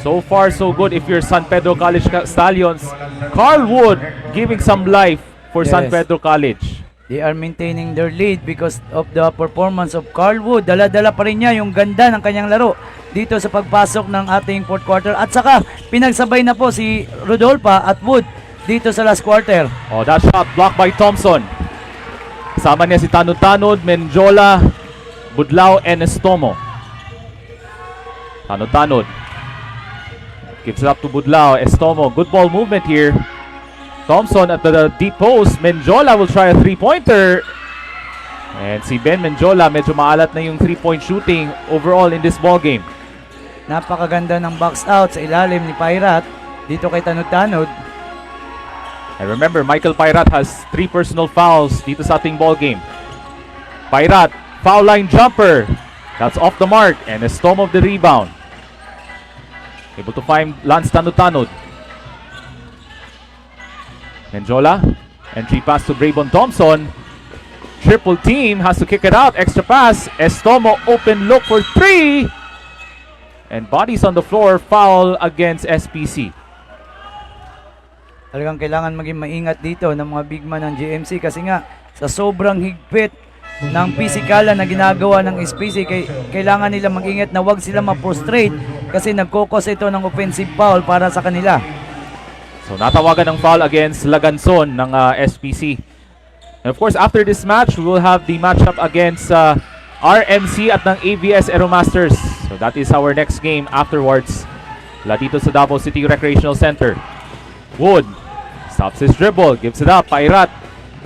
so far so good if you're San Pedro College Stallions. Carl Wood giving some life for San Yes. Pedro College. They are maintaining their lead because of the performance of Carl Wood. Dala-dala pa rin niya yung ganda ng kanyang laro dito sa pagpasok ng ating fourth quarter. At saka, pinagsabay na po si Rodolfa at Wood dito sa last quarter. Oh, that shot blocked by Thompson. Kasama niya si Tanod-Tanod, Menjola, Budlao, and Estomo. Tanod-Tanod gives it up to Budlao. Estomo, good ball movement here. Thompson at the deep post. Menjola will try a three-pointer. And si Ben Menjola, medyo maalat na yung three-point shooting overall in this ball game. Napakaganda ng box out sa ilalim ni Pairat dito kay Tanod-Tanod. And remember, Michael Pairat has 3 personal fouls dito sa ating ball game. Pairat, foul line jumper. That's off the mark. And Estomo of the rebound. Able to find Lance Tanod-Tanod. Menjola, entry pass to Braybon Thompson. Triple team, has to kick it out. Extra pass. Estomo, open look for 3. And bodies on the floor, foul against SPC. Talagang kailangan maging maingat dito ng mga big man ng GMC kasi nga sa sobrang higpit ng pisikalan na ginagawa ng SPC, kailangan nila mag-ingat na wag sila ma-frustrate kasi nagkokos ito ng offensive foul para sa kanila. So natawagan ng foul against Laganson ng SPC. And of course, after this match, we will have the matchup against RMC at ng ABS Aeromasters. So that is our next game afterwards. Wala dito sa Davao City Recreational Center. Wood stops his dribble, gives it up. Pairat,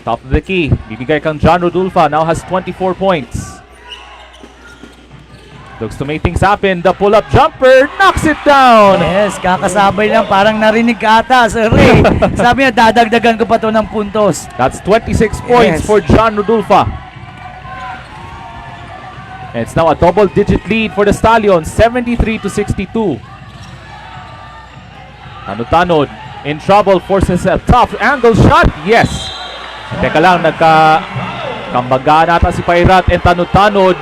top of the key. Bibigay kang John Rodulfa, now has 24 points. Looks to make things happen. The pull-up jumper knocks it down. Yes, kakasabay lang. Parang narinig ka ata, Sir Ray. Sabi niya, dadagdagan ko pa to ng puntos. That's 26 points Yes. for John Rodulfa. And it's now a double-digit lead for the Stallions, 73-62. Tanod-Tanod in trouble, forces a tough angle shot. Yes. Teka lang, nagkambagaan ata si Pairat and Tanod-Tanod.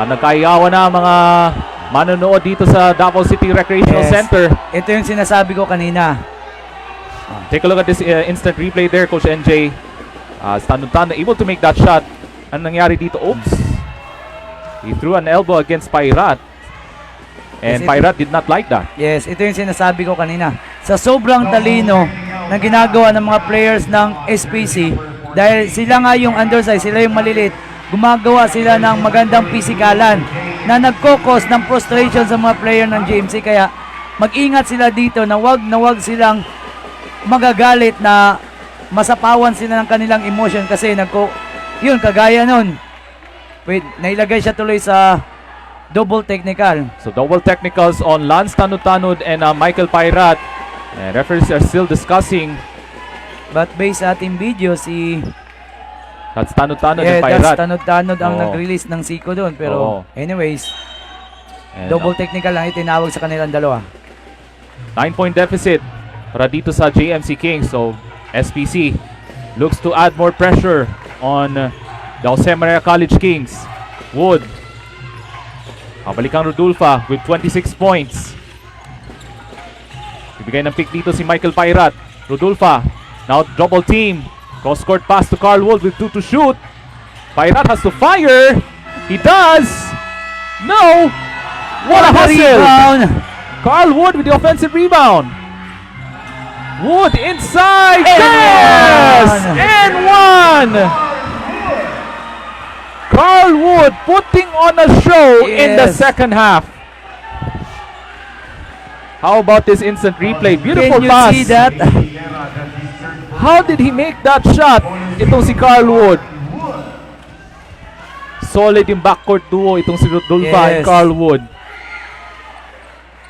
Nagkaiyawan na mga manonood dito sa Davao City Recreational Yes. Center. Ito yung sinasabi ko kanina. Take a look at this instant replay there, Coach NJ. Tanod-Tanod able to make that shot. Ano nangyari dito? Oops. He threw an elbow against Pairat. And Yes, Pairat did not like that. Yes, ito yung sinasabi ko kanina. Sa sobrang talino na ginagawa ng mga players ng SPC, dahil sila nga yung undersize, sila yung malilit, gumagawa sila ng magandang pisikalan na nagkokos ng frustration sa mga player ng GMC. Kaya mag-ingat sila dito na wag silang magagalit na masapawan sila ng kanilang emotion kasi yun, kagaya nun. Wait, nailagay siya tuloy sa double technical. So double technicals on Lance Tanod-Tanod and Michael Pairat. And referees are still discussing. But based sa ating video, That's Tanod-Tanod and that's Pairat. Tanod-Tanod ang Oo. nag-release ng Siko doon. Pero Oo. anyways, And, double technical lang itinawag sa kanilang dalawa. 9-point deficit para dito sa JMC Kings. So SPC looks to add more pressure on the Jose Maria College Kings. Wood. Pabalikan Rodulfa with 26 points. Ibigay ng pick dito si Michael Pairat. Rodulfa now double team. Cross court pass to Carl Wood with 2 to shoot. Pairat has to fire. He does. No. What a hustle. Rebound. Carl Wood with the offensive rebound. Wood inside. And Yes! one. And one. Carl Wood putting on a show in the Yes. second half. How about this instant replay? Beautiful Can you pass. see that? How did he make that shot? Itong si Carl Wood. Solid yung backcourt duo itong si Rodolfa and Yes. Carl Wood.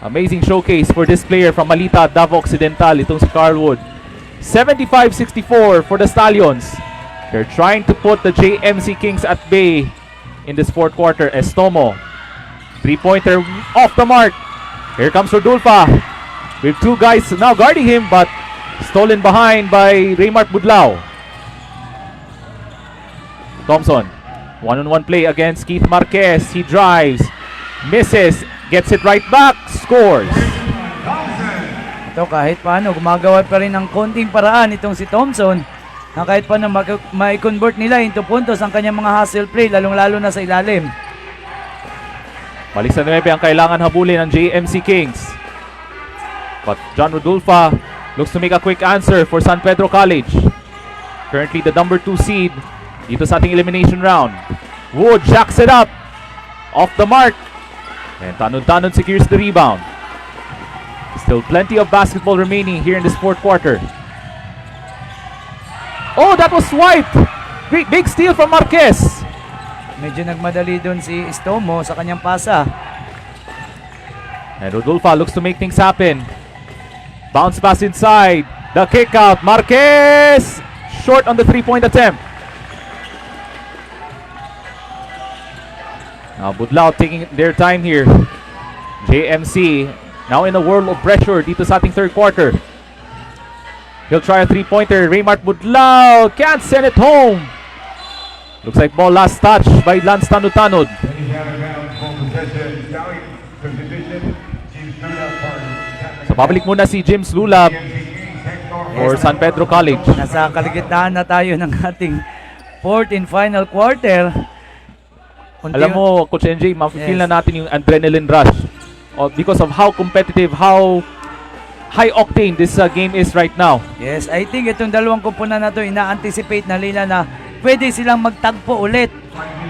Amazing showcase for this player from Malita, Davao Occidental, itong si Carl Wood. 75-64 for the Stallions. They're trying to put the JMC Kings at bay in this fourth quarter. Estomo, three-pointer off the mark. Here comes Rodolfa with two guys now guarding him, but stolen behind by Raymart Budlao. Thompson, one-on-one play against Keith Marquez. He drives, misses, gets it right back, scores. Ito kahit paano, gumagawa pa rin ng konting paraan itong si Thompson na kahit paano ma-convert nila into puntos ang kanyang mga hustle play, lalong-lalo na sa ilalim. Balik sa 9 ang kailangan habulin ng JMC Kings. But John Rodolfa looks to make a quick answer for San Pedro College. Currently the number 2 seed dito sa ating elimination round. Wood jacks it up. Off the mark. And Tanod secures the rebound. Still plenty of basketball remaining here in this fourth quarter. Oh, that was swiped. Great big steal from Marquez. Medyo nagmadali doon si Estomo sa kanyang pasa. And Rodolfa looks to make things happen. Bounce pass inside. The kick out. Marquez short on the three-point attempt. Now Budlao taking their time here. JMC now in a world of pressure dito sa ating third quarter. He'll try a three-pointer. Raymart Budlao can't send it home. Looks like ball last touch by Lance Tanod. So pabalik muna si James Lulab for San Pedro College. Nasa kaligitnaan na tayo ng ating fourth and final quarter. Alam mo, Coach NJ, ma-feel Yes. na natin yung adrenaline rush because of how competitive, how high octane this game is right now. Yes, I think itong dalawang kupunan na to ina-anticipate na nila na pwede silang magtagpo ulit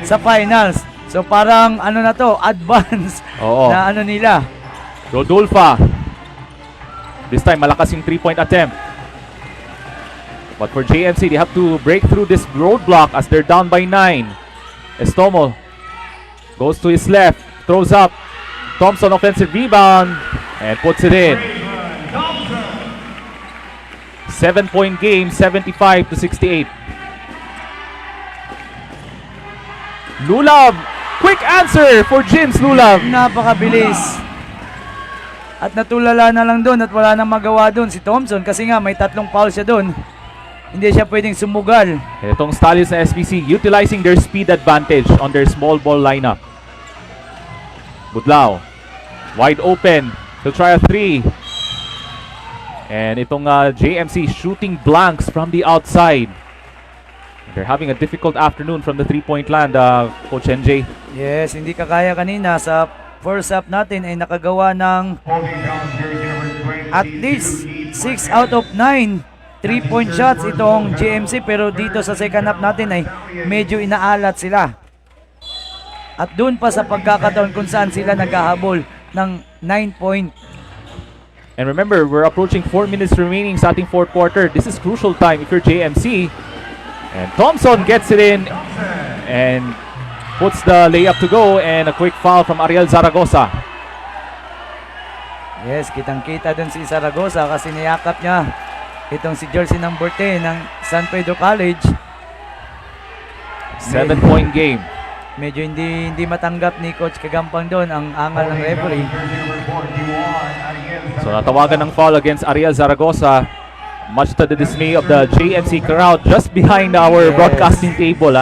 sa finals. So parang ano na to, advance Oo. na ano nila. Rodolfa. This time, malakas yung three-point attempt. But for JMC, they have to break through this roadblock as they're down by 9. Estomo goes to his left, throws up. Thompson offensive rebound and puts it in. 7-point game, 75-68. Lulab, quick answer for James Lulab. Napakabilis. At natulala na lang doon at wala nang magawa doon si Thompson kasi nga may 3 foul siya doon. Hindi siya pwedeng sumugal. Itong Stallions na SPC utilizing their speed advantage on their small ball lineup. Budlao, wide open. He'll try a 3. And itong JMC shooting blanks from the outside. They're having a difficult afternoon from the three-point land, Coach NJ. Yes, hindi kakaya kanina sa first half natin ay nakagawa ng at least 6 out of 9 3-point shots itong JMC, pero dito sa second half natin ay medyo inaalat sila. At doon pa sa pagkakataon kung saan sila naghahabol ng 9-point. And remember, we're approaching 4 minutes remaining sa ating fourth quarter. This is crucial time if you're JMC. And Thompson gets it in and puts the layup to go, and a quick foul from Ariel Zaragoza. Yes, kitang-kita dun si Zaragoza kasi niyakap niya itong si jersey number 10 ng San Pedro College. 7-point game. Medyo hindi matanggap ni Coach Kagampang doon ang angal ng referee. So natawagan ng foul against Ariel Zaragoza, much to the dismay of the JMC crowd just behind our broadcasting table.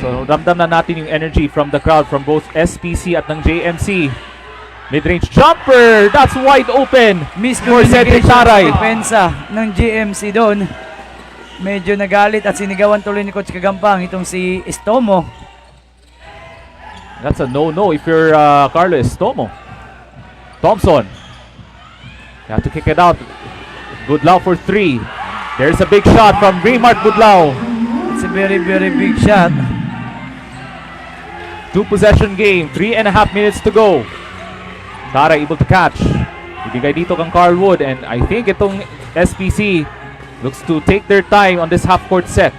So ramdam na natin yung energy from the crowd from both SPC at ng JMC. Mid-range jumper, that's wide open for Cedric Miscommunication sa Taray. depensa ng JMC doon. Medyo nagalit at sinigawan tuloy ni Coach Kagampang itong si Estomo. That's a no-no if you're Carlo Estomo. Thompson. You have to kick it out. Budlao for 3. There's a big shot from Raymart Budlao. It's a very, very big shot. 2-possession game. 3.5 minutes to go. Tara able to catch. Ibigay dito kang Carl Wood, and I think itong SPC looks to take their time on this half-court set.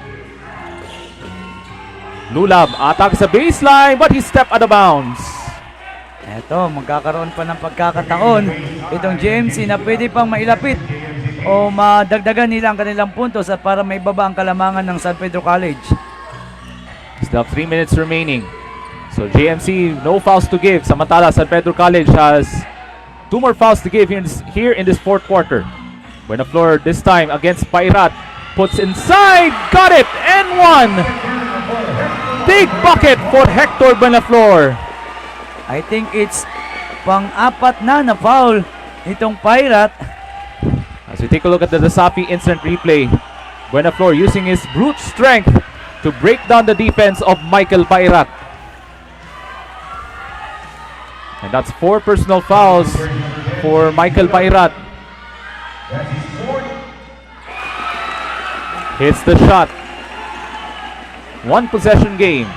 Lulab, attack sa baseline, but he stepped out of bounds. Eto, magkakaroon pa ng pagkakataon itong JMC na pwede pang mailapit o madagdagan nila ang kanilang puntos at para maibaba ang kalamangan ng San Pedro College. Still 3 minutes remaining. So JMC, no fouls to give. Samantala, San Pedro College has 2 more fouls to give here in this fourth quarter. Buenaflor this time against Pairat. Puts inside, got it, and one! Big bucket for Hector Buenaflor. I think it's pang-apat na foul itong Pirate. As we take a look at the Sapi instant replay, Buenaflor using his brute strength to break down the defense of Michael Pairat. And that's 4 personal fouls for Michael Pairat. Hits the shot. 1 possession game.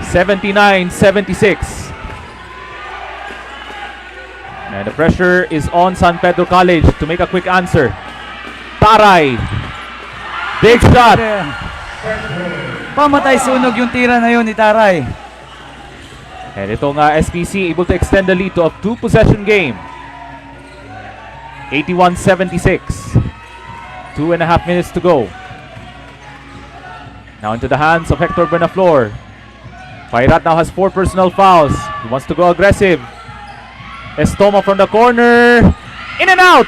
79-76. And the pressure is on San Pedro College to make a quick answer. Taray. Big shot. Pamatay sunog yung tira na yun ni Taray. And itong SPC able to extend the lead to a 2 possession game. 81-76. 2.5 minutes to go. Now into the hands of Hector Buenaflor. Pairat now has 4 personal fouls. He wants to go aggressive. Estoma from the corner. In and out.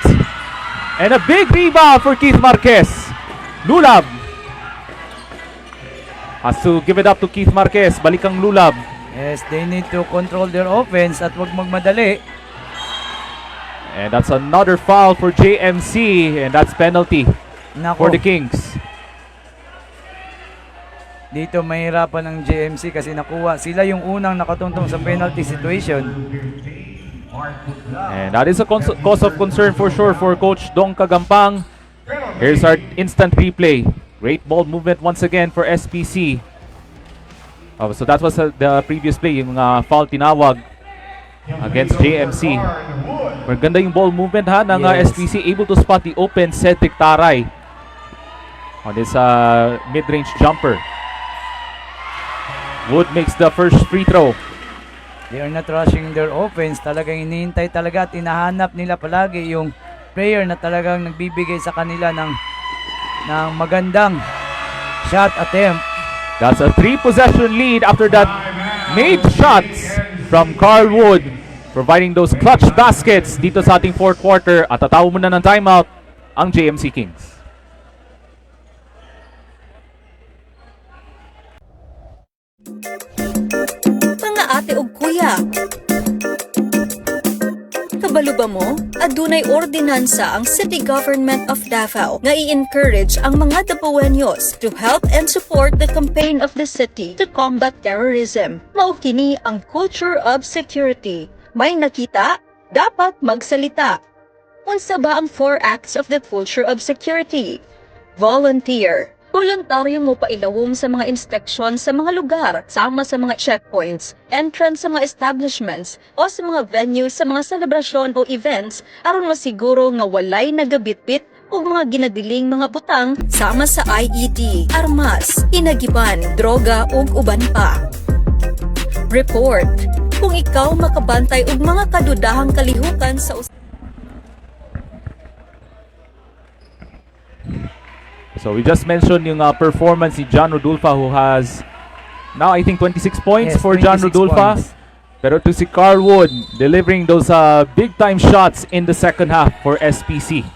And a big rebound for Keith Marquez. Lulab has to give it up to Keith Marquez. Balikang Lulab. Yes, they need to control their offense at wag magmadali. And that's another foul for JMC. And that's penalty for the Kings. Dito mahirapan ng JMC kasi nakuha. Sila yung unang nakatuntong sa penalty situation. And that is a cause of concern for sure for Coach Dong Kagampang. Here's our instant replay. Great ball movement once again for SPC. So that was the previous play, yung foul tinawag against JMC. Maganda yung ball movement ha ng SPC, able to spot the open Cedric Taray on this mid-range jumper. Wood makes the first free throw. They are not rushing their offense. Talagang hinihintay talaga at hinahanap nila palagi yung player na talagang nagbibigay sa kanila ng magandang shot attempt. That's a 3 possession lead after that made shots from Carl Wood, providing those clutch baskets dito sa ating fourth quarter. At tatawo muna ng timeout ang JMC Kings. Mga ate ug kuya, kabalo ba mo? Adunay ordinansa ang City Government of Davao nga i-encourage ang mga Dapawenyos to help and support the campaign of the city to combat terrorism. Mao kini ang culture of security. May nakita, dapat magsalita. Unsa ba ang 4 acts of the culture of security? Volunteer. Voluntaryo mo pailawom sa mga inspeksyon sa mga lugar, sama sa mga checkpoints, entrance sa mga establishments, o sa mga venues sa mga selebrasyon o events aron masiguro nga walay nagabitbit o mga ginadiling mga butang sama sa IED, armas, hinagiban, droga ug uban pa. Report. Kung ikaw makabantay og mga kadudahang kalihukan sa So we just mentioned yung performance ni John Rodulfa, who has now I think 26 points for John 26 Rodulfa. points. Pero to si Carl Wood delivering those big time shots in the second half for SPC.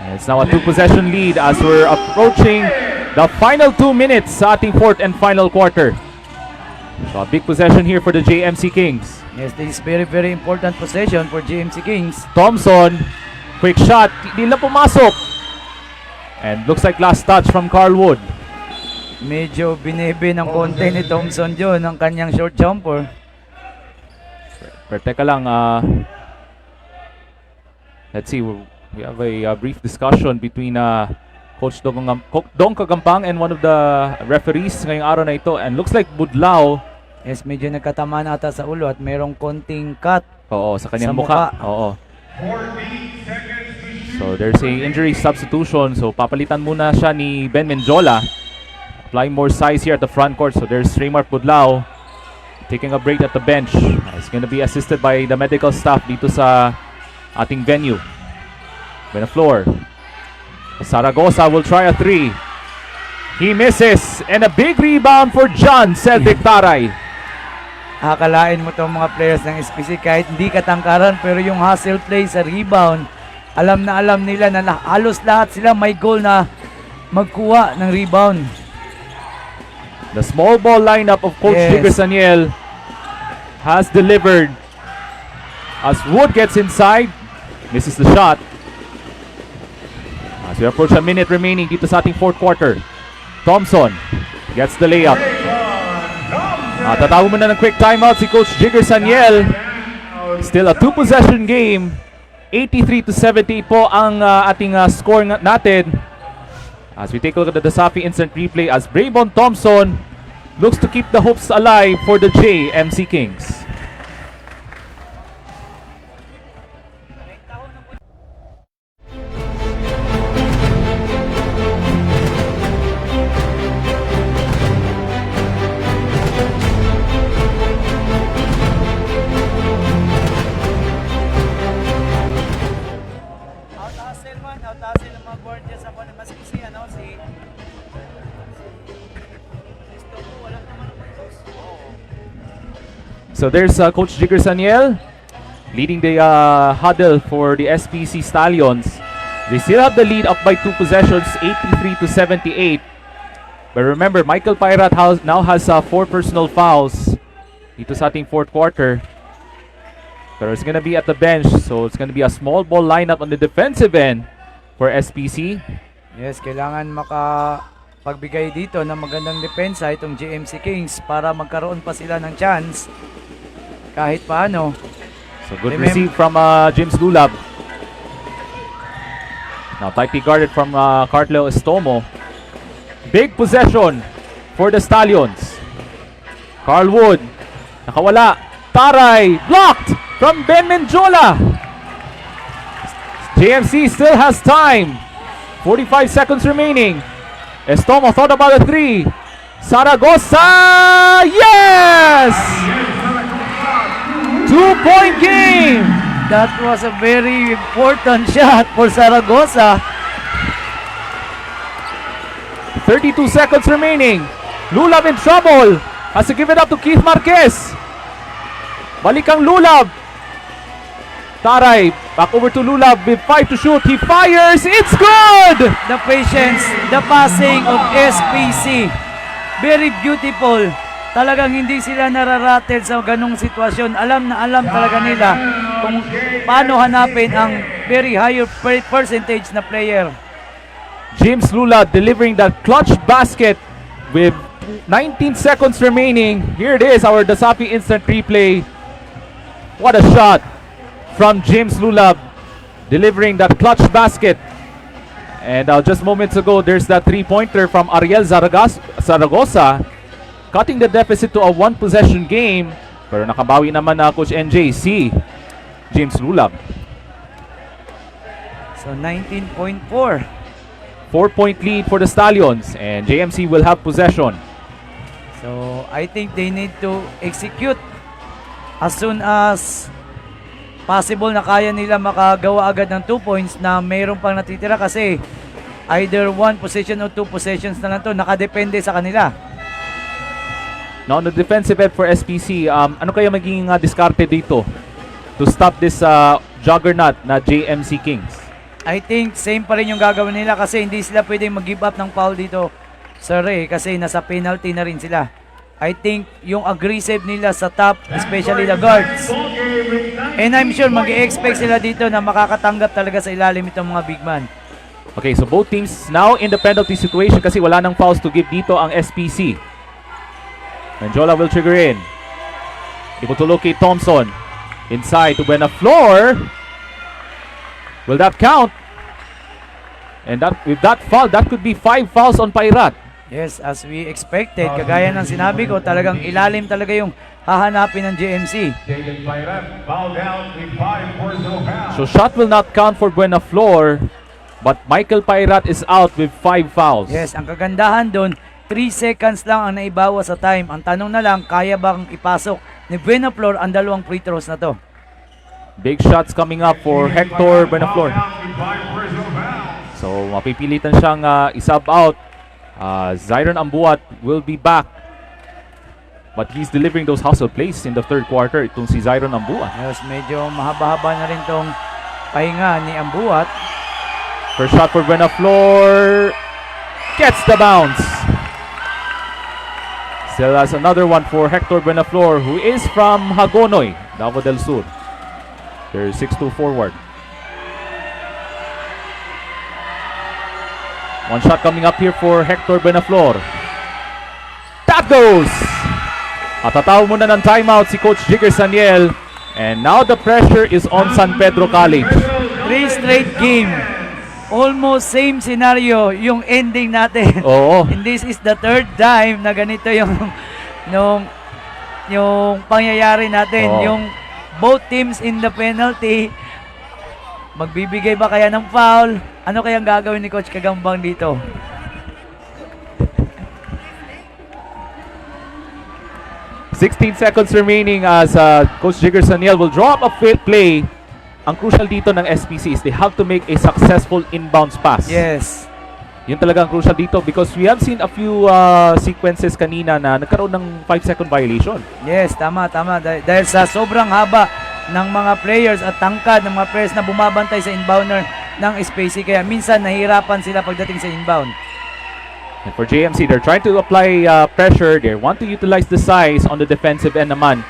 And it's now a 2 possession lead as we're approaching the final 2 minutes sa ating fourth and final quarter. So a big possession here for the JMC Kings. Yes, this is very important possession for JMC Kings. Thompson, quick shot, hindi lang pumasok. And looks like last touch from Carl Wood. Medyo binebe ng konti ni Thompson John ang kanyang short jumper. Pero teka lang, let's see, we have a brief discussion between Coach Dong Kagampang and one of the referees ngayong araw na ito. And looks like Budlao Yes, medyo nagkatamaan ata sa ulo at mayroong konting cut. Oo, sa kanyang Sa mukha. mukha. Oo. 40 seconds to shoot. So there's a injury substitution. So papalitan muna siya ni Ben Menjola. Applying more size here at the front court. So there's Raymar Pudlao taking a break at the bench. He's going to be assisted by the medical staff dito sa ating venue. Benaflor. Zaragoza will try a three. He misses. And a big rebound for John Celtic Taray. Akalain mo itong mga players ng SPC kahit hindi katangkaran pero yung hustle play sa rebound, alam na alam nila na halos lahat sila may goal na magkuha ng rebound. The small ball lineup of Coach Yes. Jigger Saniel has delivered. As Wood gets inside, misses the shot. As we approach a minute remaining dito sa ating fourth quarter. Thompson gets the layup. Tatawag muna ng quick timeout si Coach Jigger Saniel. Still a two-possession game. 83-78 po ang ating score natin. As we take a look at the Dasafi instant replay as Braybon Thompson looks to keep the hopes alive for the JMC Kings. Out-hustle ng mga board dyan sa kone. Mas kasi si So there's Coach Jigger Saniel leading the huddle for the SPC Stallions. They still have the lead up by 2 possessions, 83-78. But remember, Michael Pairat now has 4 personal fouls dito sa ating fourth quarter. Pero it's gonna be at the bench, so it's gonna be a small ball lineup on the defensive end for SPC. Yes, kailangan makapagbigay dito ng magandang depensa itong JMC Kings para magkaroon pa sila ng chance kahit paano. So good receive from James Lulab. Now tightly guarded from Cartleo Estomo. Big possession for the Stallions. Carl Wood, nakawala. Taray, blocked from Ben Menjola. JMC still has time. 45 seconds remaining. Estomo thought about a 3. Zaragoza, yes! 2-point game. That was a very important shot for Zaragoza. 32 seconds remaining. Lulab in trouble. Has to give it up to Keith Marquez. Balikang Lulab. Taray, back over to Lulab with 5 to shoot. He fires. It's good! The patience, the passing of SPC. Very beautiful. Talagang hindi sila nararatel sa ganong sitwasyon. Alam na alam talaga nila kung paano hanapin ang very higher percentage na player. James Lula delivering that clutch basket with 19 seconds remaining. Here it is, our Dasapi instant replay. What a shot from James Lulab, delivering that clutch basket. And just moments ago, there's that three-pointer from Ariel Zaragoza, cutting the deficit to a one-possession game. Pero nakabawi naman na Coach NJ si James Lulab. So 19.4. 4-point lead for the Stallions, and JMC will have possession. So I think they need to execute as soon as possible na kaya nila makagawa agad ng 2 points na mayroon pang natitira kasi either 1 possession or 2 possessions na lang to, nakadepende sa kanila. Now on the defensive end for SPC, ano kaya magiging diskarte dito to stop this juggernaut na JMC Kings? I think same pa rin yung gagawin nila kasi hindi sila pwedeng mag-give up ng foul dito sa Ray kasi nasa penalty na rin sila. I think yung aggressive nila sa top, especially the guards. And I'm sure mag-i-expect sila dito na makakatanggap talaga sa ilalim itong mga big man. Okay, so both teams now in the penalty situation kasi wala nang fouls to give dito ang SPC. Menjola will trigger in. Able to locate Thompson. Inside to Benaflor. Will that count? And that with that foul, that could be 5 fouls on Pairat. Yes, as we expected, kagaya ng sinabi ko, talagang ilalim talaga yung hahanapin ng JMC. Jaden Pairat fouled out with 5 personal fouls. So shot will not count for Buenaflor, but Michael Pairat is out with 5 fouls. Yes, ang kagandahan doon, 3 seconds lang ang naibawa sa time. Ang tanong na lang, kaya bang ipasok ni Buenaflor ang dalawang free throws na to? Big shots coming up for Hector Buenaflor. Fouled out with 5 personal fouls. So mapipilitan siyang isub out. Zyron Ambuat will be back. But he's delivering those hustle plays in the third quarter. Itong si Zyron Ambuat. Yes, medyo mahaba-haba na rin tong pahinga ni Ambuat. First shot for Buenaflor. Gets the bounce. Still has another one for Hector Buenaflor, who is from Hagonoy, Davao del Sur. They're 6'2" forward. One shot coming up here for Hector Buenaflor. That goes! At tataw muna ng timeout si Coach Jigger Saniel. And now the pressure is on San Pedro College. 3 straight game. Almost same scenario yung ending natin. Oo. And this is the third time na ganito yung pangyayari natin. Oo. Yung both teams in the penalty. Magbibigay ba kaya ng foul? Ano kayang gagawin ni Coach Kagambang dito? $16 seconds remaining as Coach Jigger Saniel will draw up a play. Ang crucial dito ng SPC is they have to make a successful inbounds pass. Yes. Yun talaga ang crucial dito because we have seen a few sequences kanina na nagkaroon ng 5-second violation. Yes, tama. Dahil sa sobrang haba ng mga players at tangkad ng mga players na bumabantay sa inbounder ng SPC. Kaya minsan nahihirapan sila pagdating sa inbound. And for JMC, they're trying to apply pressure. They want to utilize the size on the defensive end naman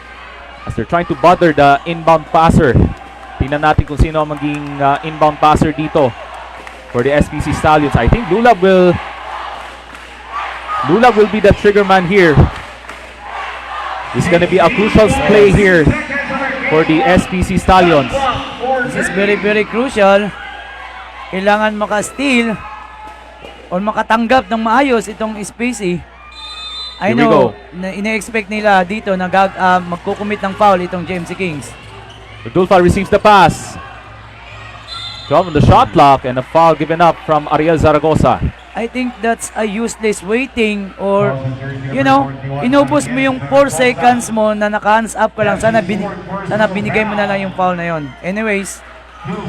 as they're trying to bother the inbound passer. Tingnan natin kung sino ang maging inbound passer dito for the SPC Stallions. I think Lula will be the trigger man here. This is going to be a crucial play here for the SPC Stallions. This is very, very crucial. Kailangan maka-steal o makatanggap ng maayos itong SPC. I Here we know, go. na ine-expect nila dito na magkukumit ng foul itong JMC Kings. Rodulfa receives the pass. 12 on the shot clock and a foul given up from Ariel Zaragoza. I think that's a useless waiting or, inubos mo yung 4 seconds mo na naka-hands up ka lang. Sana binigay mo na lang yung foul na yon. Anyways,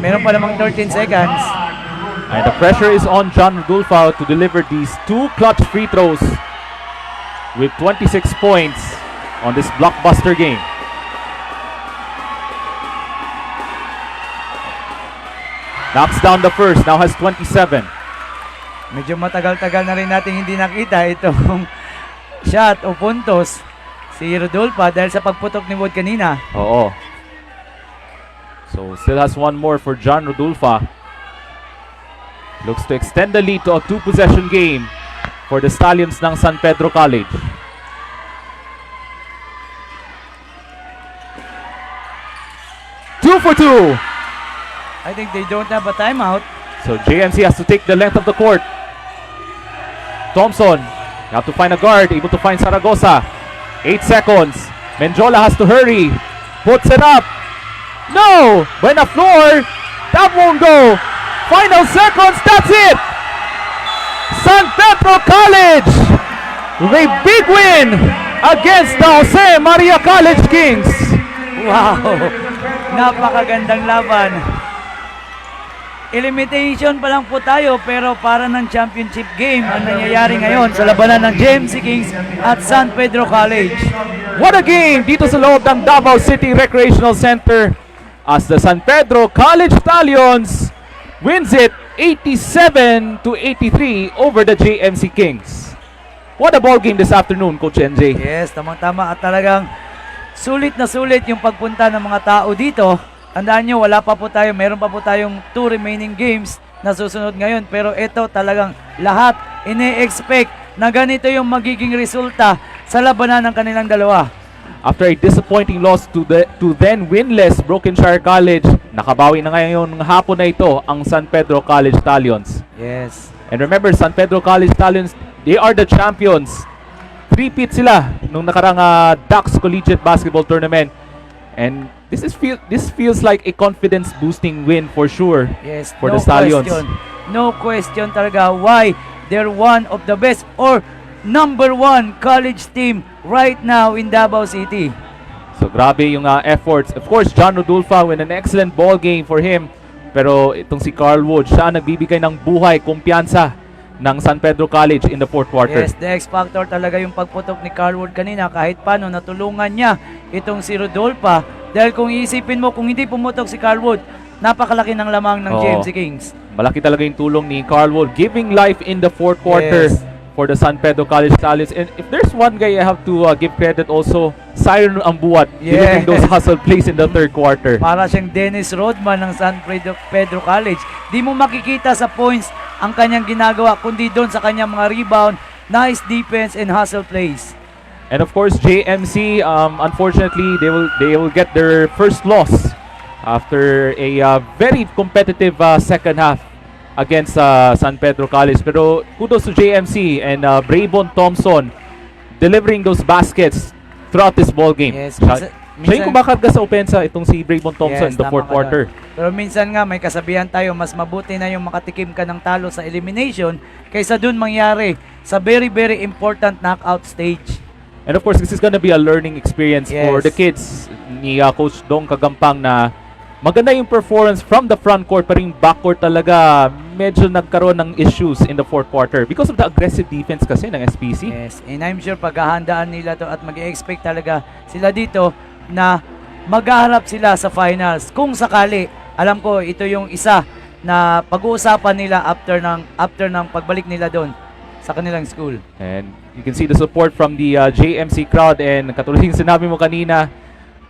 meron pa namang 13 seconds. And the pressure is on John Rodulfa to deliver these 2 clutch free throws with 26 points on this blockbuster game. Knocks down the first, now has 27. Medyo matagal-tagal na rin natin hindi nakita itong shot o puntos si Rodolfa dahil sa pagputok ni Wood kanina. Oo. So still has one more for John Rodulfa. Looks to extend the lead to a 2-possession game for the Stallions ng San Pedro College. Two for two. I think they don't have a timeout. So JMC has to take the length of the court. Thompson, you have to find a guard, able to find Zaragoza. 8 seconds. Menjola has to hurry. Puts it up. No! Buenaflor. That won't go. Final seconds, that's it! San Pedro College with a big win against the Jose Maria College Kings. Wow! Napakagandang laban. Elimination pa lang po tayo pero para ng championship game ang nangyayari ngayon sa labanan ng JMC Kings at San Pedro College. What a game dito sa loob ng Davao City Recreational Center as the San Pedro College Stallions wins it 87-83 over the JMC Kings. What a ball game this afternoon, Coach NJ. Yes, tamang-tama at talagang sulit na sulit yung pagpunta ng mga tao dito. Tandaan nyo, meron pa po tayong 2 remaining games na susunod ngayon. Pero ito talagang lahat ine-expect na ganito yung magiging resulta sa labanan ng kanilang dalawa. After a disappointing loss to then winless Brokenshire College, nakabawi na ngayon ng hapon na ito ang San Pedro College Stallions. Yes. And remember, San Pedro College Stallions they are the champions. Three-peat sila nung nakarang Ducks Collegiate Basketball Tournament. And this feels like a confidence-boosting win for sure Yes, for no the Stallions. question. No question talaga why they're one of the best or number one college team right now in Davao City. So grabe yung efforts. Of course, John Rodulfa with an excellent ball game for him. Pero itong si Carl Wood, siya ang nagbibigay ng buhay, kumpiyansa ng San Pedro College in the fourth quarter. Yes, the X factor talaga yung pagputok ni Carl Wood kanina kahit paano natulungan niya itong si Rodolfa. Dahil kung iisipin mo, kung hindi pumutok si Carl Wood, napakalaki ng lamang ng Oo. JMC Kings. Malaki talaga yung tulong ni Carl Wood, giving life in the fourth quarter Yes. for the San Pedro College Stallions. And if there's one guy I have to give credit also, Siren Ambuat, delivering Yes. those hustle plays in the third quarter. Para siyang Dennis Rodman ng San Pedro College. Di mo makikita sa points ang kanyang ginagawa, kundi doon sa kanyang mga rebound, nice defense and hustle plays. And of course, JMC, unfortunately, they will get their first loss after a very competitive second half against San Pedro College. Pero kudos to JMC and Braybon Thompson delivering those baskets throughout this ball game. Yes, Siya yung kumakarga sa opensa itong si Braybon Thompson in the tama fourth ka quarter. doon. Pero minsan nga may kasabihan tayo, mas mabuti na yung makatikim ka ng talo sa elimination kaysa dun mangyari sa very very important knockout stage. And of course, this is gonna be a learning experience for Yes. the kids ni Coach Dong Kagampang na maganda yung performance from the front court, pero yung backcourt talaga medyo nagkaroon ng issues in the fourth quarter because of the aggressive defense kasi ng SPC. Yes, and I'm sure paghahandaan nila to at mag-expect talaga sila dito na maghaharap sila sa finals. Kung sakali, alam ko ito yung isa na pag-uusapan nila after ng pagbalik nila doon sa kanilang school. And you can see the support from the JMC crowd, and katulad yung sinabi mo kanina,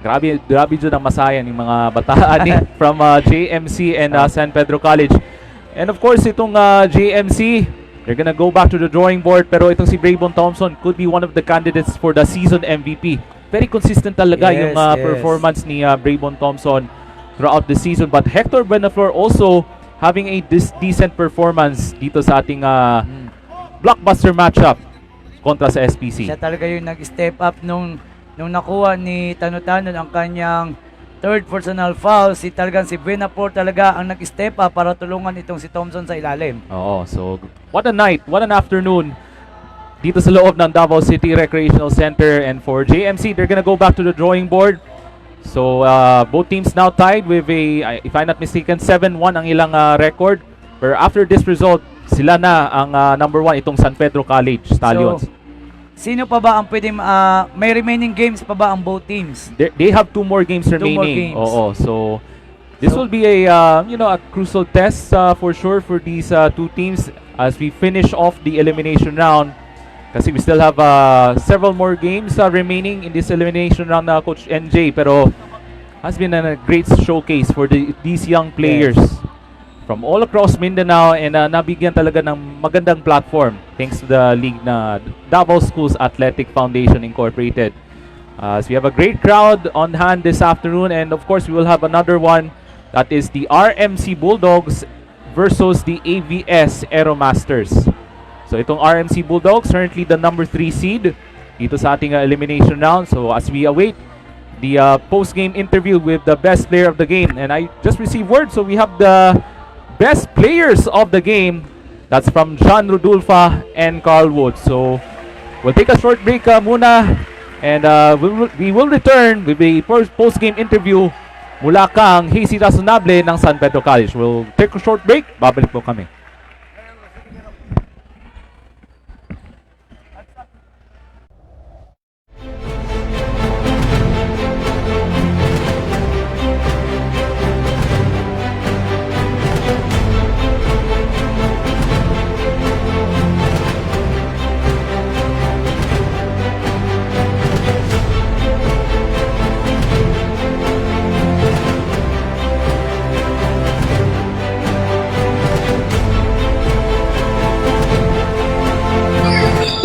grabe dyan ang masayan yung mga bataan from JMC and San Pedro College. And of course, itong JMC, they're gonna go back to the drawing board, pero itong si Braybon Thompson could be one of the candidates for the season MVP. Very consistent talaga Yes, yung yes. performance ni Braybon Thompson throughout the season. But Hector Benaflor also having a decent performance dito sa ating blockbuster matchup kontra sa SPC. Siya talaga yung nag-step up nung nakuha ni Tanutanun ang kanyang third personal foul. Talagang si Benapor talaga ang nag-step up para tulungan itong si Thompson sa ilalim. Oo, so what a night, what an afternoon dito sa loob ng Davao City Recreational Center. And for JMC, they're gonna go back to the drawing board. So both teams now tied with a, if I'm not mistaken, 7-1 ang ilang record. Pero after this result, sila na ang number 1 itong San Pedro College Stallions. So, sino pa ba ang pwede, may remaining games pa ba ang both teams? They have 2 more games Two more remaining. games. Oo, so this will be a a crucial test for sure for these two teams as we finish off the elimination round. Kasi we still have several more games remaining in this elimination round, Coach NJ. Pero has been a great showcase for these young players from all across Mindanao, and nabigyan talaga ng magandang platform thanks to the league na Davao Schools Athletic Foundation Incorporated. So we have a great crowd on hand this afternoon, and of course we will have another one, that is the RMC Bulldogs versus the AVS Aeromasters. So itong RMC Bulldogs, currently the number 3 seed dito sa ating elimination round. So as we await the post-game interview with the best player of the game, and I just received word, so we have the best players of the game. That's from John Rodulfa and Carl Wood. So we'll take a short break muna, and we will return with the post-game interview mula kang Hazy Razonable ng San Pedro College. We'll take a short break. Babalik po kami.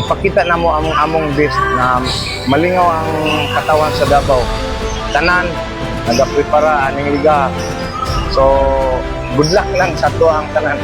Ipakita na mo among best na malingaw ang katawan sa Davao. Tanan, nagaprepara aning liga. So, good luck lang sa tuwa ang tanan.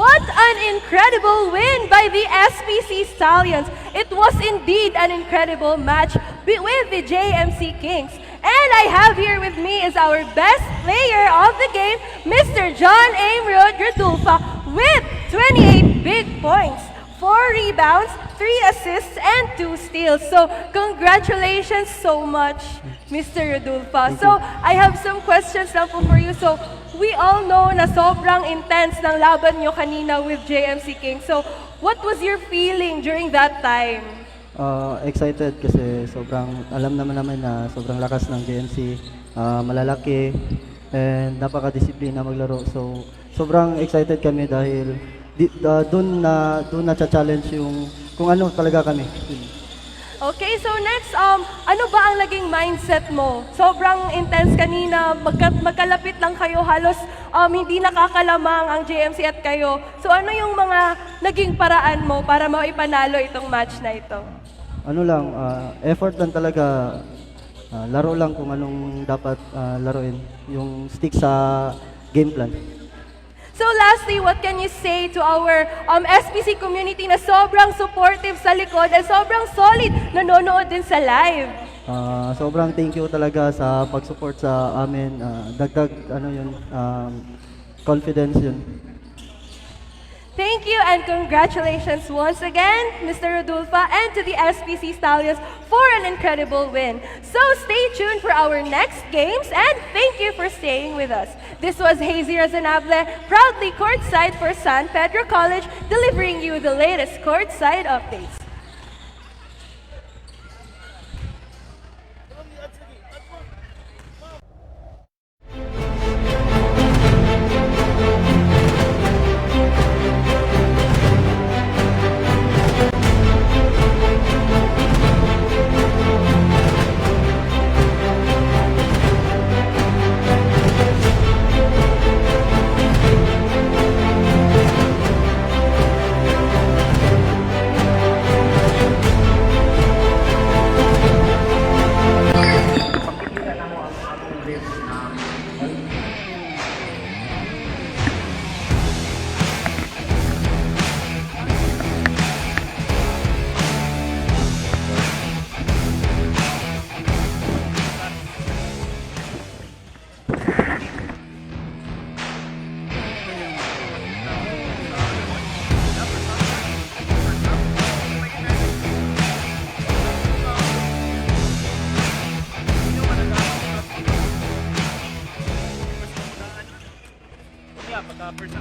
What an incredible win by the SPC Stallions. It was indeed an incredible match with the JMC Kings. And I have here with me is our best player of the game, Mr. John Amrod Radulfa, with 28 big points, 4 rebounds, 3 assists, and 2 steals. So, congratulations so much, Mr. Radulfa. So, I have some questions lang po for you. So, we all know na sobrang intense ng laban nyo kanina with JMC King. So, what was your feeling during that time? Excited kasi sobrang alam naman na sobrang lakas ng JMC, malalaki and napaka-disiplina maglaro. So sobrang excited kami dahil doon na challenge yung kung ano talaga kami. Okay, so next, ano ba ang naging mindset mo? Sobrang intense kanina, magkalapit lang kayo, halos hindi nakakalamang ang JMC at kayo. So ano yung mga naging paraan mo para maipanalo itong match na ito? Ano lang, effort lang talaga, laro lang kung anong dapat laruin, yung stick sa game plan. So lastly, what can you say to our SPC community na sobrang supportive sa likod at sobrang solid nanonood din sa live? Sobrang thank you talaga sa pag-support sa amin, dagdag confidence yun. Thank you and congratulations once again, Mr. Radulfa, and to the SPC Stallions for an incredible win. So stay tuned for our next games and thank you for staying with us. This was Hazy Razanable, proudly courtside for San Pedro College, delivering you the latest courtside updates. Pagka first